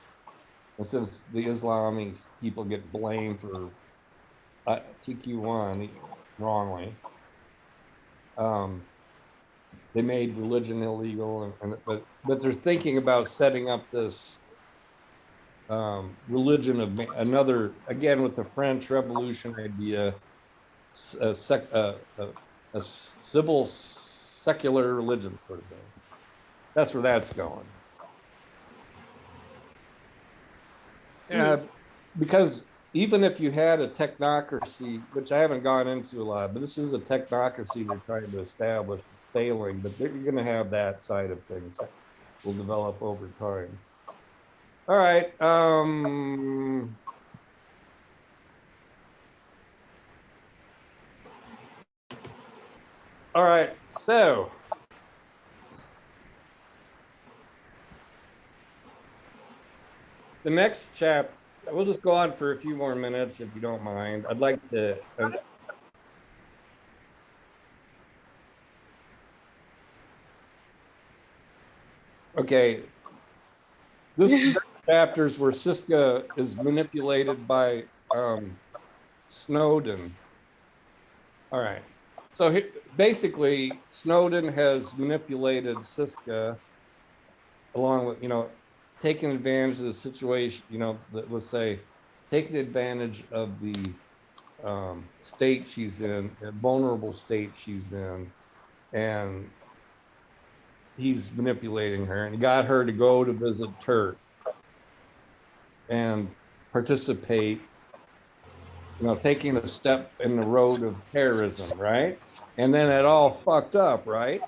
And since the Islamic people get blamed for TQ1 wrongly, they made religion illegal, but they're thinking about setting up this religion of another, again with the French Revolution idea, a civil secular religion sort of thing. That's where that's going. Yeah, because even if you had a technocracy, which I haven't gone into a lot, but this is a technocracy they're trying to establish. It's failing, but you're going to have that side of things that will develop over time. All right. All right. So the next chapter, we'll just go on for a few more minutes if you don't mind. I'd like to. Okay. This chapter is where Siska is manipulated by Snowden. All right. So basically, Snowden has manipulated Siska along with, taking advantage of the situation, you know, let's say taking advantage of the state she's in, a vulnerable state she's in, and he's manipulating her and got her to go to visit Turk and participate, you know, taking a step in the road of terrorism, right? And then it all fucked up, right?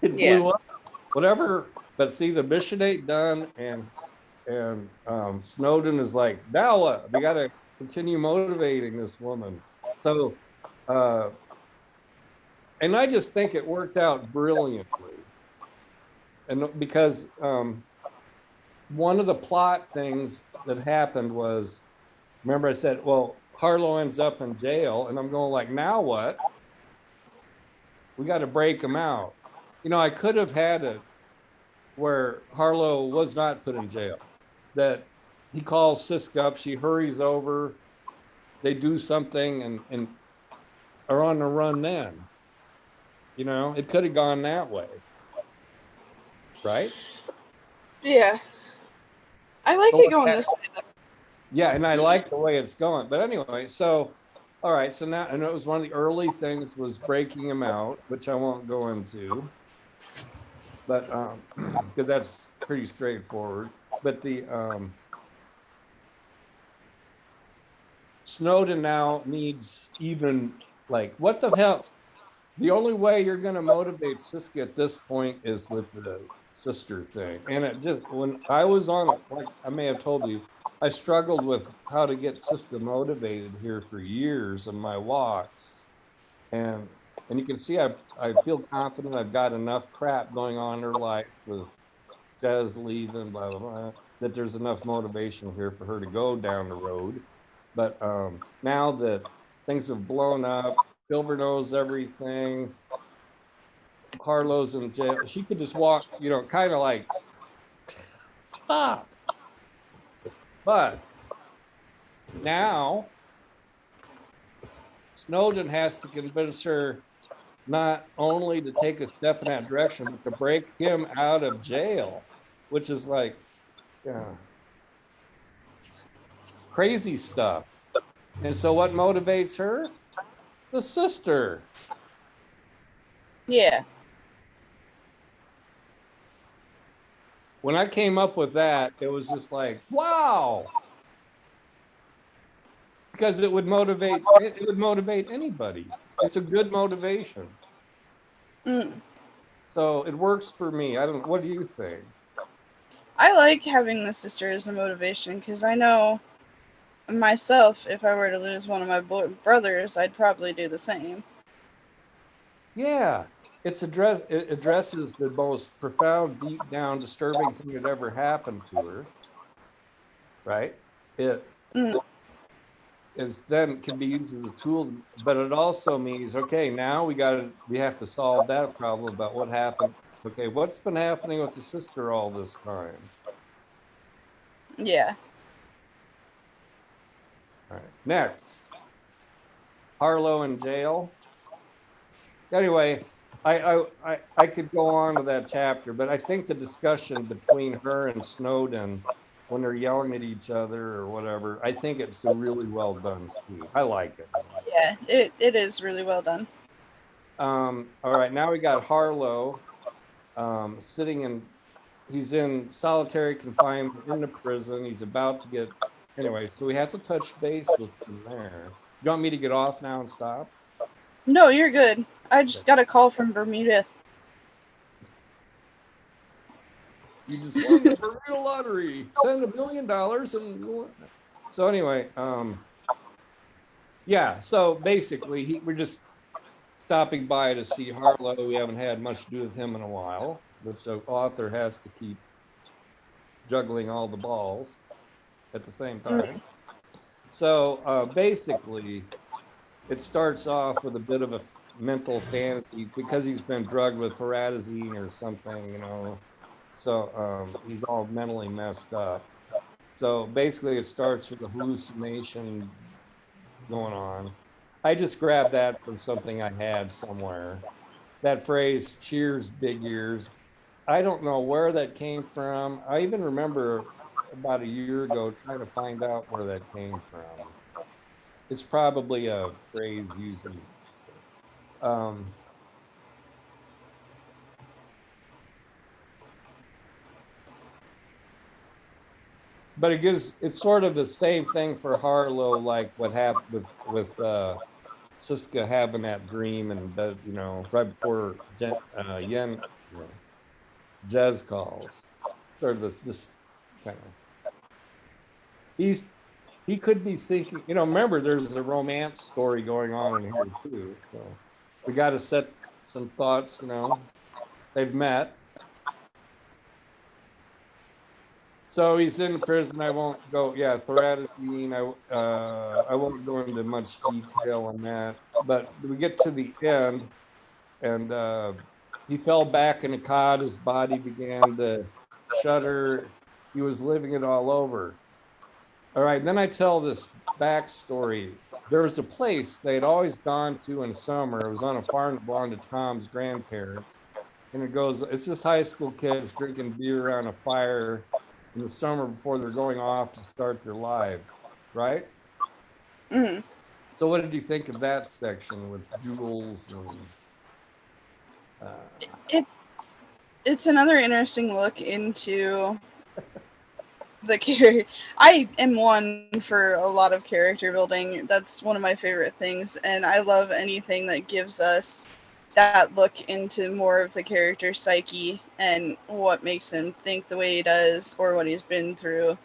It blew up, whatever. But see, the mission ain't done, and Snowden is like, now what? We got to continue motivating this woman. So, and I just think it worked out brilliantly, and because one of the plot things that happened was, remember I said, well, Harlow ends up in jail, and I'm going like, now what? We got to break him out. You know, I could have had it where Harlow was not put in jail, that he calls Sisk up, she hurries over, they do something and are on the run then. You know, it could have gone that way. Right? Yeah. I like it going this way, though. Yeah, and I like the way it's going. But anyway, so all right, so now, and it was one of the early things was breaking him out, which I won't go into, but because that's pretty straightforward. But the Snowden now needs even like, what the hell? The only way you're going to motivate Siska at this point is with the sister thing. And it just, when I was on, like I may have told you, I struggled with how to get Siska motivated here for years in my walks. And you can see I feel confident I've got enough crap going on in her life with Jez leaving, blah, blah, blah, that there's enough motivation here for her to go down the road. But now that things have blown up, Silver knows everything, Harlow's in jail, she could just walk, you know, kind of like, stop. But now Snowden has to convince her not only to take a step in that direction, but to break him out of jail, which is like, yeah, crazy stuff. And so what motivates her? The sister. Yeah. When I came up with that, it was just like, wow. Because it would motivate anybody. It's a good motivation. So it works for me. I don't, what do you think? I like having the sister as a motivation because I know myself, if I were to lose one of my brothers, I'd probably do the same. Yeah, it addresses the most profound, deep down, disturbing thing that ever happened to her. Right? It is then can be used as a tool, but it also means, okay, now we have to solve that problem about what happened. Okay, what's been happening with the sister all this time? Yeah. All right, next, Harlow in jail. Anyway, I could go on to that chapter, but I think the discussion between her and Snowden when they're yelling at each other or whatever, I think it's a really well done scene. I like it. Yeah, it is really well done. All right, now we got Harlow he's in solitary confinement in the prison. He's about to get, anyway, so we have to touch base with him there. You want me to get off now and stop? No, you're good. I just got a call from Bermuda. You just won the Bermuda lottery. Send $1 million and so anyway, yeah. So basically, we're just stopping by to see Harlow. We haven't had much to do with him in a while, which the author has to keep juggling all the balls at the same time. So basically, it starts off with a bit of a mental fantasy because he's been drugged with Faradazine or something, you know. So he's all mentally messed up. So basically it starts with a hallucination going on. I just grabbed that from something I had somewhere. That phrase, cheers, big ears. I don't know where that came from. I even remember about a year ago trying to find out where that came from. It's probably a phrase used in, um, but it's sort of the same thing for Harlow, like what happened with Siska having that dream and you know, right before Yen, you know, Jez calls. Sort of this kind of he could be thinking, you know, remember there's a romance story going on in here too. So we got to set some thoughts, you know. They've met. So he's in prison. I won't go, yeah, thorazine. I won't go into much detail on that. But we get to the end and he fell back in a cot, his body began to shudder. He was living it all over. All right, then I tell this backstory. There was a place they'd always gone to in summer. It was on a farm that belonged to Tom's grandparents. And it goes, it's just high school kids drinking beer around a fire in the summer before they're going off to start their lives, right? Mm-hmm. So what did you think of that section with Jules and It's another interesting look into the character. I am one for a lot of character building. That's one of my favorite things, and I love anything that gives us that look into more of the character's psyche and what makes him think the way he does or what he's been through.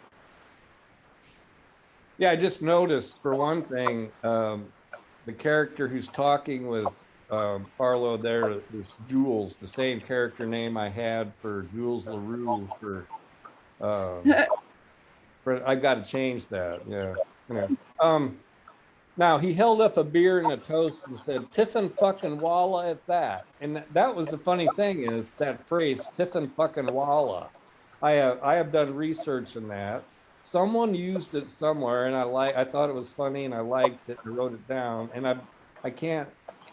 Yeah, I just noticed for one thing, the character who's talking with Harlow there is Jules, the same character name I had for Jules LaRue um, for I've got to change that. Yeah. Anyway. Now he held up a beer and a toast and said, Tiffin fucking Walla at that. And that was the funny thing is that phrase, Tiffin fucking Walla. I have done research in that. Someone used it somewhere and I thought it was funny and I liked it and wrote it down. And I can't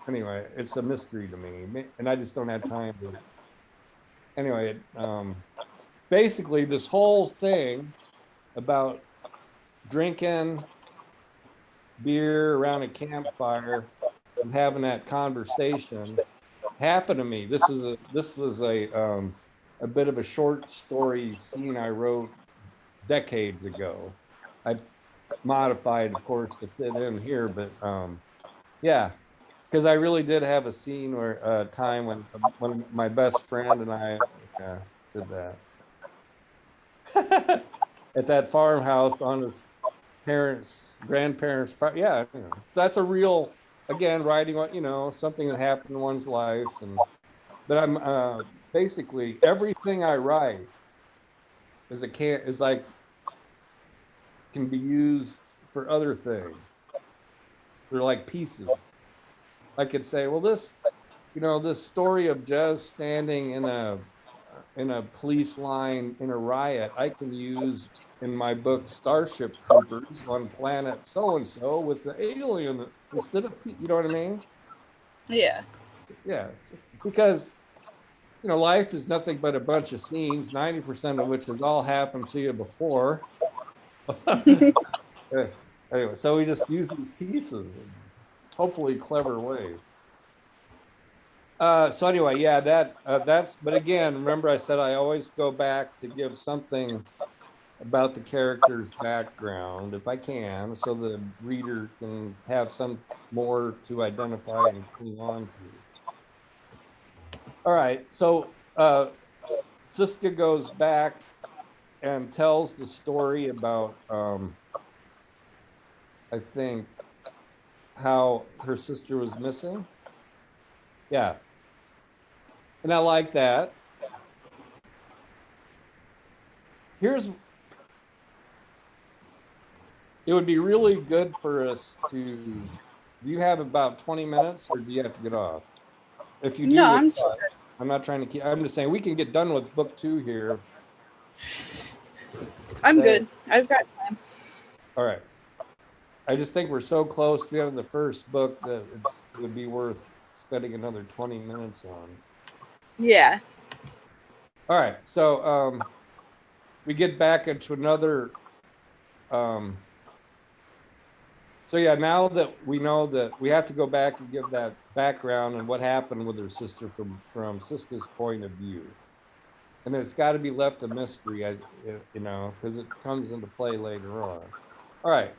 anyway, it's a mystery to me. And I just don't have time to anyway, basically this whole thing about drinking beer around a campfire and having that conversation happened to me. This was a bit of a short story scene I wrote decades ago. I've modified, of course, to fit in here, but yeah, because I really did have a scene where time when my best friend and I did that at that farmhouse on his grandparents, yeah, you know. So that's a real, again, writing what, you know, something that happened in one's life. And but I'm basically everything I write is like can be used for other things. They're like pieces. I could say, well, this, you know, this story of Jez standing in a police line in a riot, I can use in my book Starship Troopers on planet so and so with the alien instead of, you know what I mean? Yeah. Yeah, because you know life is nothing but a bunch of scenes, 90% of which has all happened to you before. Anyway, so we just use these pieces in hopefully clever ways. So anyway, yeah, that's, but again, remember I said I always go back to give something about the character's background if I can, so the reader can have some more to identify and cling on to. All right, so Siska goes back and tells the story about I think how her sister was missing. Yeah, and I like that. Here's, it would be really good for us to, do you have about 20 minutes or do you have to get off? If you do, No, it's fine. I'm not trying to keep, I'm just saying we can get done with book 2 here. I'm good. I've got time. All right. I just think we're so close to the end of the first book that it would be worth spending another 20 minutes on. Yeah. All right, so we get back into another. So yeah, now that we know that we have to go back and give that background and what happened with her sister from Siska's point of view, and it's got to be left a mystery, because it comes into play later on. All right,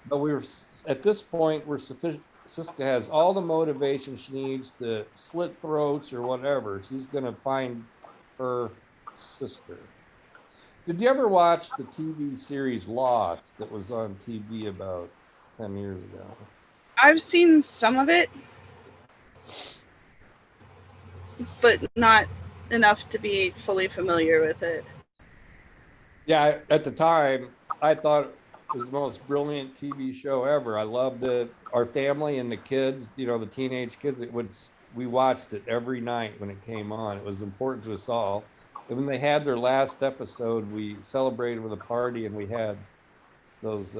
but we're at this point we're sufficient. Siska has all the motivation she needs to slit throats or whatever. She's gonna find her sister. Did you ever watch the TV series Lost that was on TV about 10 years ago? I've seen some of it, but not enough to be fully familiar with it. Yeah, at the time, I thought it was the most brilliant TV show ever. I loved it. Our family and the kids, the teenage kids, we watched it every night when it came on. It was important to us all. And when they had their last episode, we celebrated with a party and we had those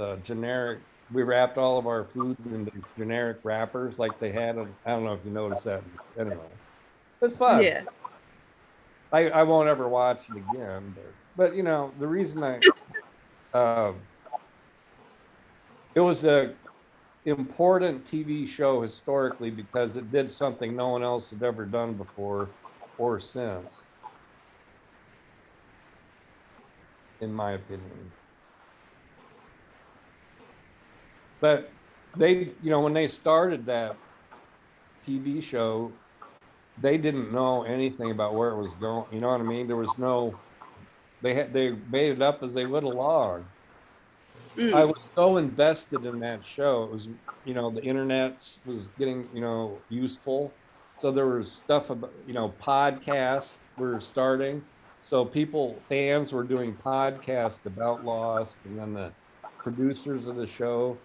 we wrapped all of our food in these generic wrappers like they had. I don't know if you noticed that. Anyway, it's fun. Yeah. I won't ever watch it again, but the reason it was a important TV show historically because it did something no one else had ever done before or since, in my opinion. But they, when they started that TV show, they didn't know anything about where it was going. You know what I mean? There was they made it up as they went along. I was so invested in that show. It was, the internet was getting, useful. So there was stuff about, podcasts were starting. So fans were doing podcasts about Lost, and then the producers of the show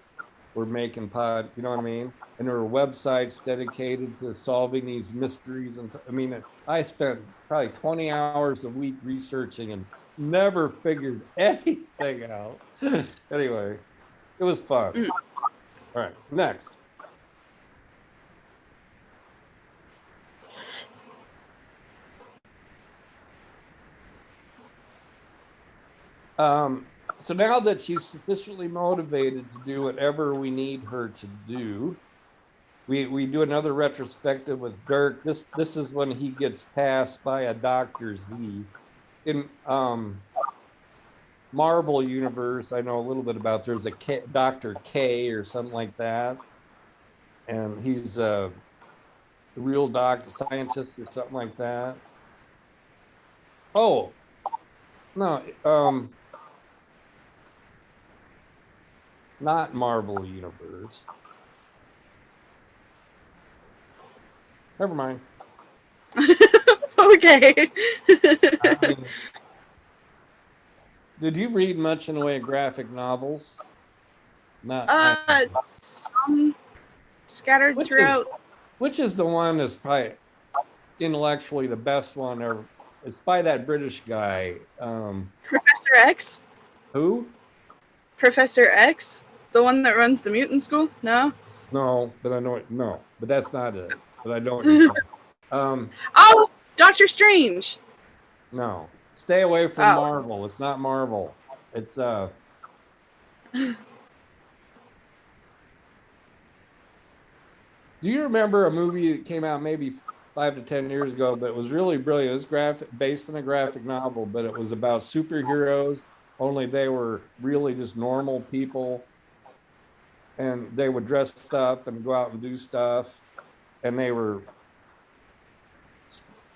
were making you know what I mean? And there were websites dedicated to solving these mysteries. And I spent probably 20 hours a week researching and never figured anything out. Anyway, it was fun. All right, next. So now that she's sufficiently motivated to do whatever we need her to do, we do another retrospective with Dirk. This is when he gets tasked by a Dr. Z. In Marvel universe, I know a little bit about, there's a Dr. K or something like that. And he's a real doctor, scientist or something like that. Oh, no, not Marvel universe. Never mind. Okay. Did you read much in the way of graphic novels? Not Some scattered throughout. Which is the one that's probably intellectually the best one ever? It's by that British guy. Professor X? Who? Professor X? The one that runs the mutant school? No? No, but I know it. No, but that's not it. But I know what you're saying. Oh, Doctor Strange. No, stay away from Marvel. It's not Marvel. It's Do you remember a movie that came out maybe 5 to 10 years ago, but it was really brilliant? It was based on a graphic novel, but it was about superheroes, only they were really just normal people. And they would dress up and go out and do stuff. And they were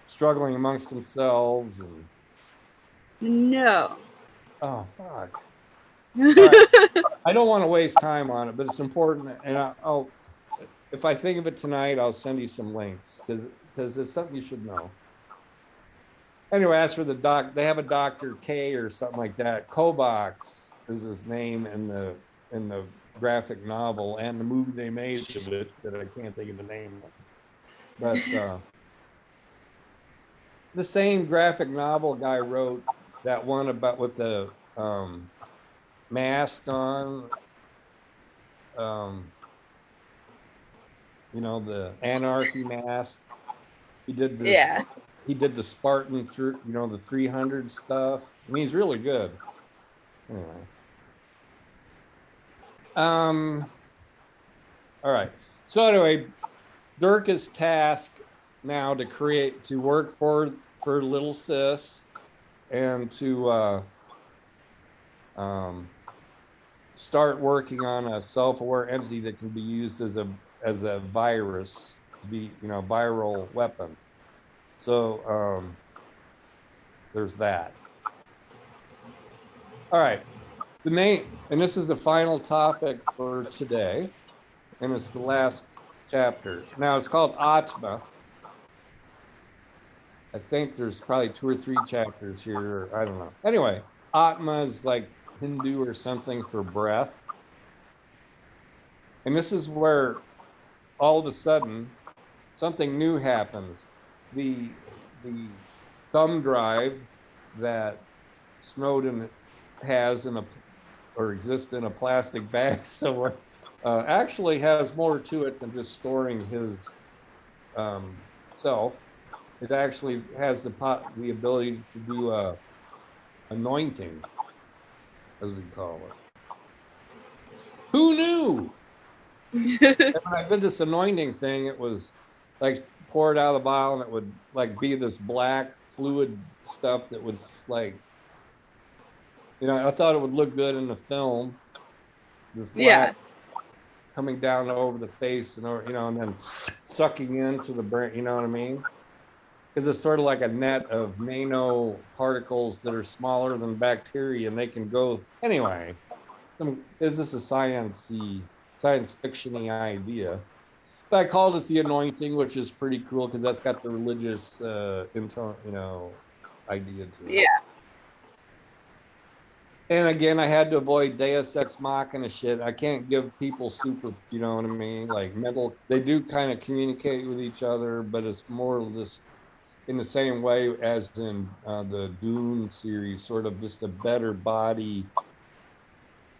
struggling amongst themselves. And no. Oh, fuck. Right. I don't want to waste time on it, but it's important. And if I think of it tonight, I'll send you some links because it's something you should know. Anyway, as for the they have a Dr. K or something like that. Kovacs is his name in the graphic novel and the movie they made of it that I can't think of the name of. But the same graphic novel guy wrote that one about with the mask on, the anarchy mask. He did this. Yeah. he did the Spartan through, the 300 stuff. I mean, he's really good. Anyway. All right. So anyway, Dirk is tasked now to work for little sis and to start working on a self-aware entity that can be used as a virus, viral weapon. So there's that. All right. The name, and this is the final topic for today, and it's the last chapter. Now it's called Atma. I think there's probably 2 or 3 chapters here. I don't know. Anyway, Atma is like Hindu or something for breath. And this is where all of a sudden something new happens. The thumb drive that Snowden has exists in a plastic bag somewhere actually has more to it than just storing his self. It actually has the ability to do anointing, as we call it. Who knew? When I did this anointing thing, it was like poured out of the bottle, and it would like be this black fluid stuff that was like, I thought it would look good in the film. This black coming down over the face, and and then sucking into the brain. You know what I mean? Because it's sort of like a net of nano particles that are smaller than bacteria, and they can go anyway. Is this a science fiction-y idea? But I called it the anointing, which is pretty cool because that's got the religious idea to it. Yeah. And again, I had to avoid Deus Ex Machina shit. I can't give people super, you know what I mean? Like mental, they do kind of communicate with each other, but it's more just in the same way as in the Dune series, sort of just a better body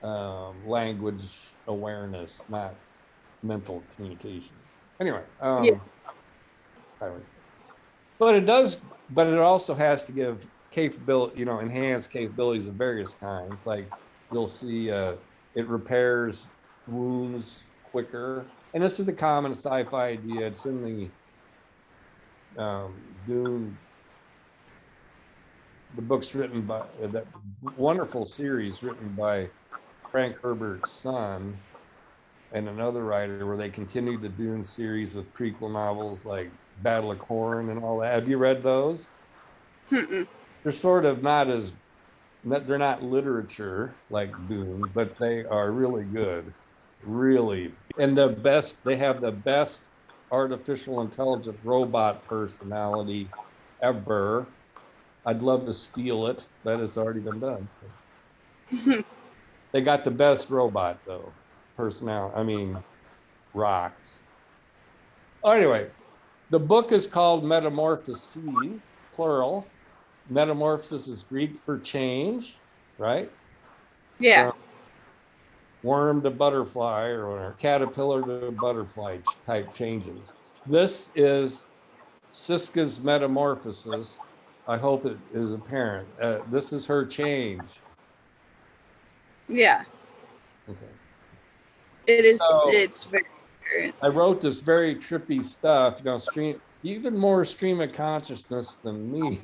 language awareness, not mental communication. Anyway, but it also has to give capability, enhanced capabilities of various kinds. Like you'll see it repairs wounds quicker. And this is a common sci-fi idea. It's in the Dune, the books written by that wonderful series written by Frank Herbert's son and another writer, where they continued the Dune series with prequel novels like Battle of Corn and all that. Have you read those? They're sort of they're not literature like Dune, but they are really good, really. And they have the best artificial intelligent robot personality ever. I'd love to steal it, but it's already been done. So. They got the best robot though, rocks. Anyway, the book is called Metamorphoses, plural. Metamorphosis is Greek for change, right? Yeah. From worm to butterfly, or caterpillar to butterfly type changes. This is Siska's metamorphosis. I hope it is apparent. This is her change. Yeah. Okay. It is. So, it's very apparent. I wrote this very trippy stuff, even more stream of consciousness than me.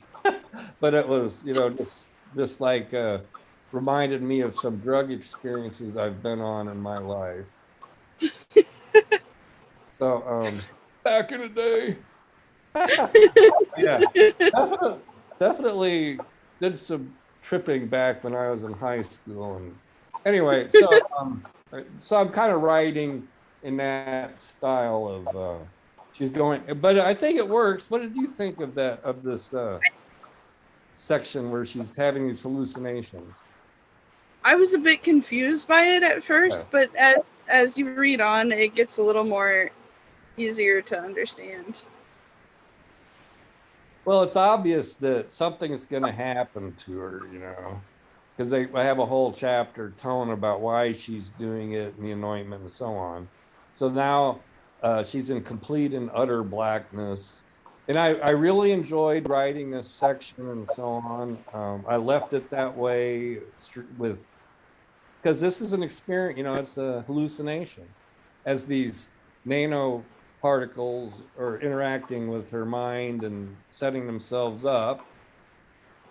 But it was, just like reminded me of some drug experiences I've been on in my life. So back in the day. Yeah. Definitely did some tripping back when I was in high school. And anyway, so I'm kind of writing in that style of she's going, but I think it works. What did you think of this section where she's having these hallucinations? I was a bit confused by it at first, but as you read on, it gets a little more easier to understand. Well, it's obvious that something's going to happen to her, because I have a whole chapter telling about why she's doing it and the anointment and so on. So now she's in complete and utter blackness, And I really enjoyed writing this section and so on. I left it that way with, because this is an experience, you know, it's a hallucination as these nanoparticles are interacting with her mind and setting themselves up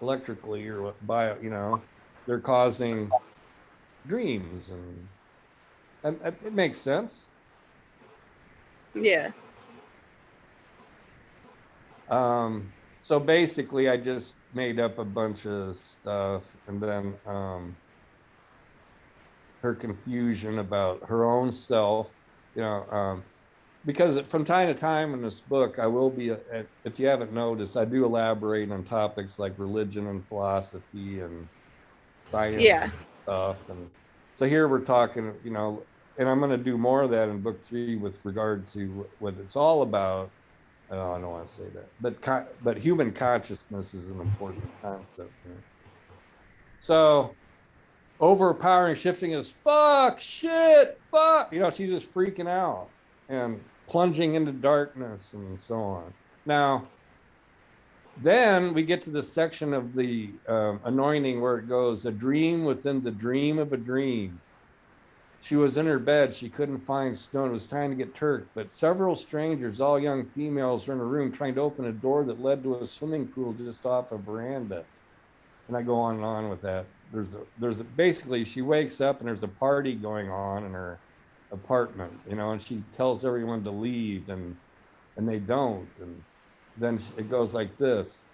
electrically or bio, you know, they're causing dreams and it makes sense. Yeah. So basically I just made up a bunch of stuff and then her confusion about her own self, you know, because from time to time in this book, I will be, if you haven't noticed, I do elaborate on topics like religion and philosophy and science Yeah. stuff. And so here we're talking, you know, and I'm going to do more of that in book 3 with regard to what it's all about. Oh, I don't want to say that, but human consciousness is an important concept. You know? So overpowering shifting is fuck, shit, fuck. You know, she's just freaking out and plunging into darkness and so on. Now, then we get to the section of the anointing where it goes, a dream within the dream of a dream. She was in her bed. She couldn't find Stone. Was trying to get Turk, but several strangers, all young females, were in a room trying to open a door that led to a swimming pool just off a veranda. And I go on and on with that. Basically she wakes up and there's a party going on in her apartment, you know, and she tells everyone to leave and they don't. And then it goes like this.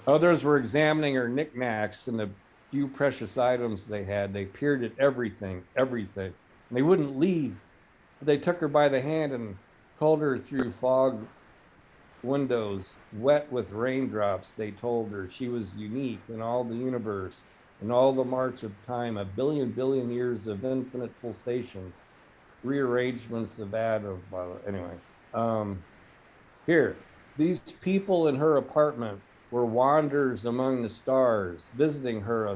Others were examining her knickknacks and the few precious items they had. They peered at everything, and they wouldn't leave. They took her by the hand and called her through fog windows, wet with raindrops. They told her she was unique in all the universe, in all the march of time, a billion years of infinite pulsations, rearrangements of atoms. Anyway, here, these people in her apartment were wanderers among the stars, visiting her,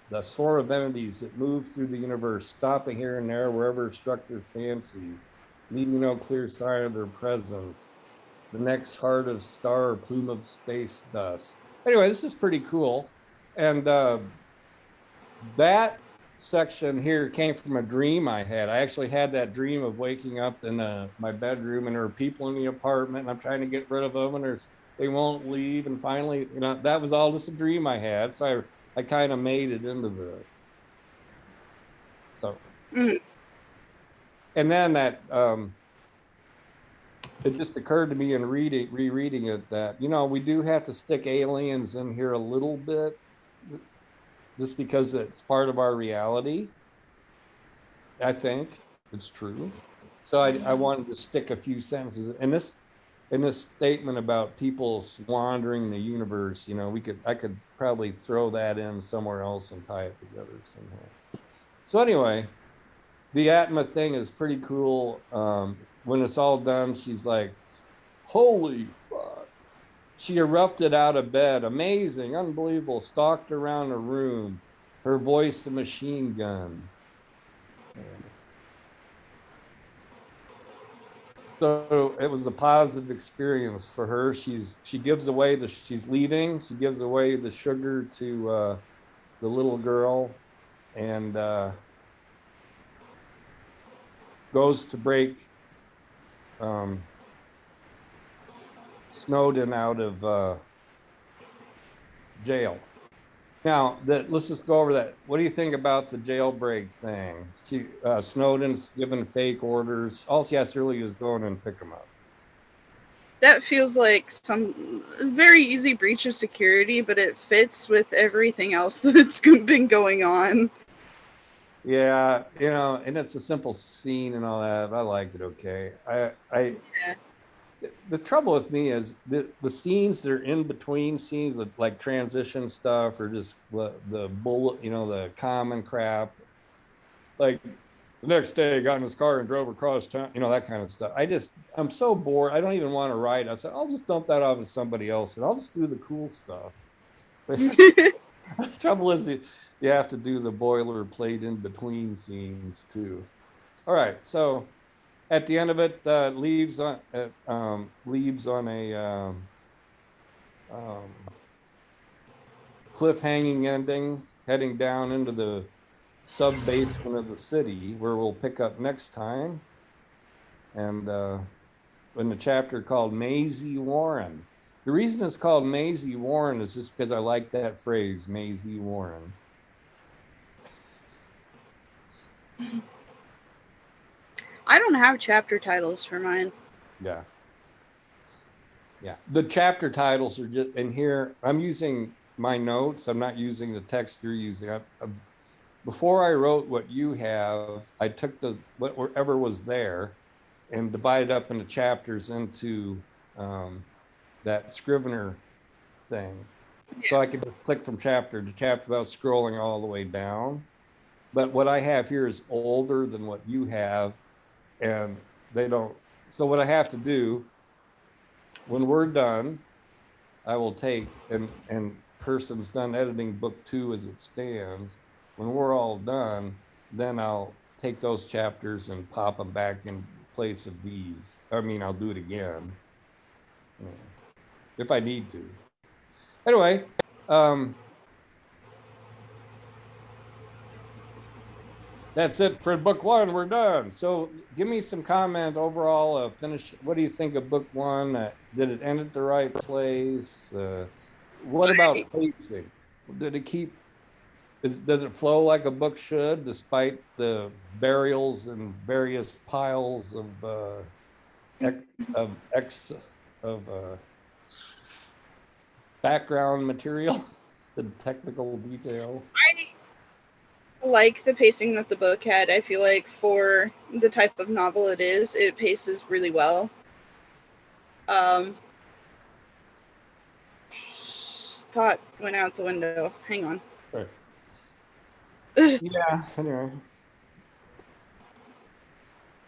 the swarm of entities that moved through the universe, stopping here and there wherever it struck their fancy, leaving no clear sign of their presence. The next heart of star or plume of space dust. Anyway, this is pretty cool. And that section here came from a dream I had. I actually had that dream of waking up in my bedroom and there are people in the apartment and I'm trying to get rid of them and they won't leave. And finally, you know, that was all just a dream I had. So I kind of made it into this. So, and then that, it just occurred to me in rereading it that, you know, we do have to stick aliens in here a little bit just because it's part of our reality. I think it's true. So I wanted to stick a few sentences in this statement about people wandering the universe. You know, I could probably throw that in somewhere else and tie it together somehow. So anyway, the Atma thing is pretty cool. When it's all done, she's like, holy fuck. She erupted out of bed, amazing, unbelievable, stalked around the room, her voice a machine gun. So it was a positive experience for her. She gives away she's leaving. She gives away the sugar to the little girl and goes to break Snowden out of jail. Now, let's just go over that. What do you think about the jailbreak thing? Snowden's given fake orders. All she has to really is go in and pick them up. That feels like some very easy breach of security, but it fits with everything else that's been going on. Yeah, you know, and it's a simple scene and all that. I liked it. Okay, yeah. The trouble with me is the scenes that are in between scenes, like transition stuff, or just the bullet, you know, the common crap. Like the next day, I got in his car and drove across town, you know, that kind of stuff. I'm so bored. I don't even want to write. I said, I'll just dump that off to somebody else, and I'll just do the cool stuff. The trouble is, you have to do the boilerplate in between scenes too. All right, so at the end of it, leaves on a cliff-hanging ending, heading down into the sub-basement of the city, where we'll pick up next time. And in the chapter called Maisie Warren. The reason it's called Maisie Warren is just because I like that phrase, Maisie Warren. I don't have chapter titles for mine. Yeah. Yeah. The chapter titles are just in here. I'm using my notes. I'm not using the text you're using. Before I wrote what you have, I took whatever was there and divided up into chapters into that Scrivener thing. So I could just click from chapter to chapter without scrolling all the way down. But what I have here is older than what you have, and they don't. So what I have to do, when we're done, I will take, and person's done editing book 2 as it stands. When we're all done, then I'll take those chapters and pop them back in place of these. I mean, I'll do it again if I need to. Anyway, that's it for book 1. We're done. So give me some comment overall. Finish. What do you think of book 1? Did it end at the right place? What about pacing? Did it keep? Does it flow like a book should, despite the burials and various piles of background material and technical detail? I like the pacing that the book had. I feel like for the type of novel it is, it paces really well. Thought went out the window. Hang on. Right. Yeah, anyway.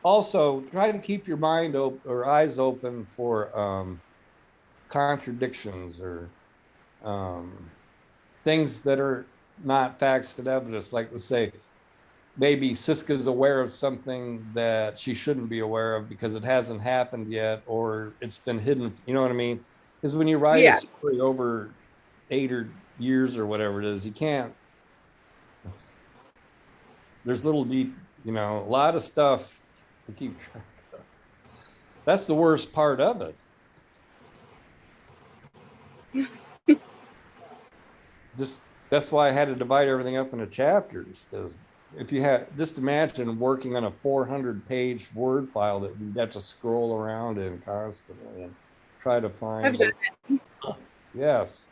Also, try to keep your mind open or eyes open for contradictions or things that are not facts and evidence. Like, let's say, maybe Siska's aware of something that she shouldn't be aware of because it hasn't happened yet, or it's been hidden. You know what I mean? Because when you write a story over 8 years or whatever it is, you can't. There's little deep, a lot of stuff to keep track of. That's the worst part of it. That's why I had to divide everything up into chapters, because if you had, just imagine working on a 400-page Word file that you got to scroll around in constantly and try to find. I've done it. Yes.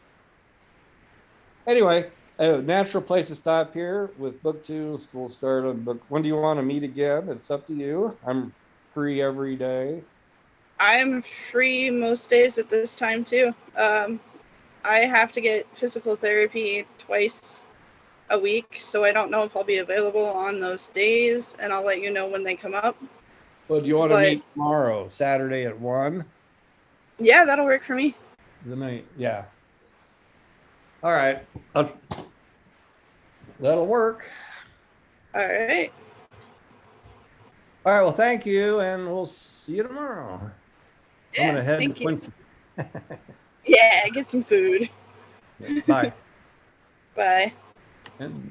Anyway, a natural place to stop here with book 2. We'll start on book. When do you want to meet again? It's up to you. I'm free every day. I'm free most days at this time too. I have to get physical therapy twice a week, so I don't know if I'll be available on those days, and I'll let you know when they come up. Well, do you want to meet tomorrow, Saturday at 1? Yeah, that'll work for me. The night, yeah. All right. That'll work. All right. All right. Well, thank you, and we'll see you tomorrow. Yeah, I'm gonna head to thank you. Quincy. Yeah, get some food. Bye. Bye. And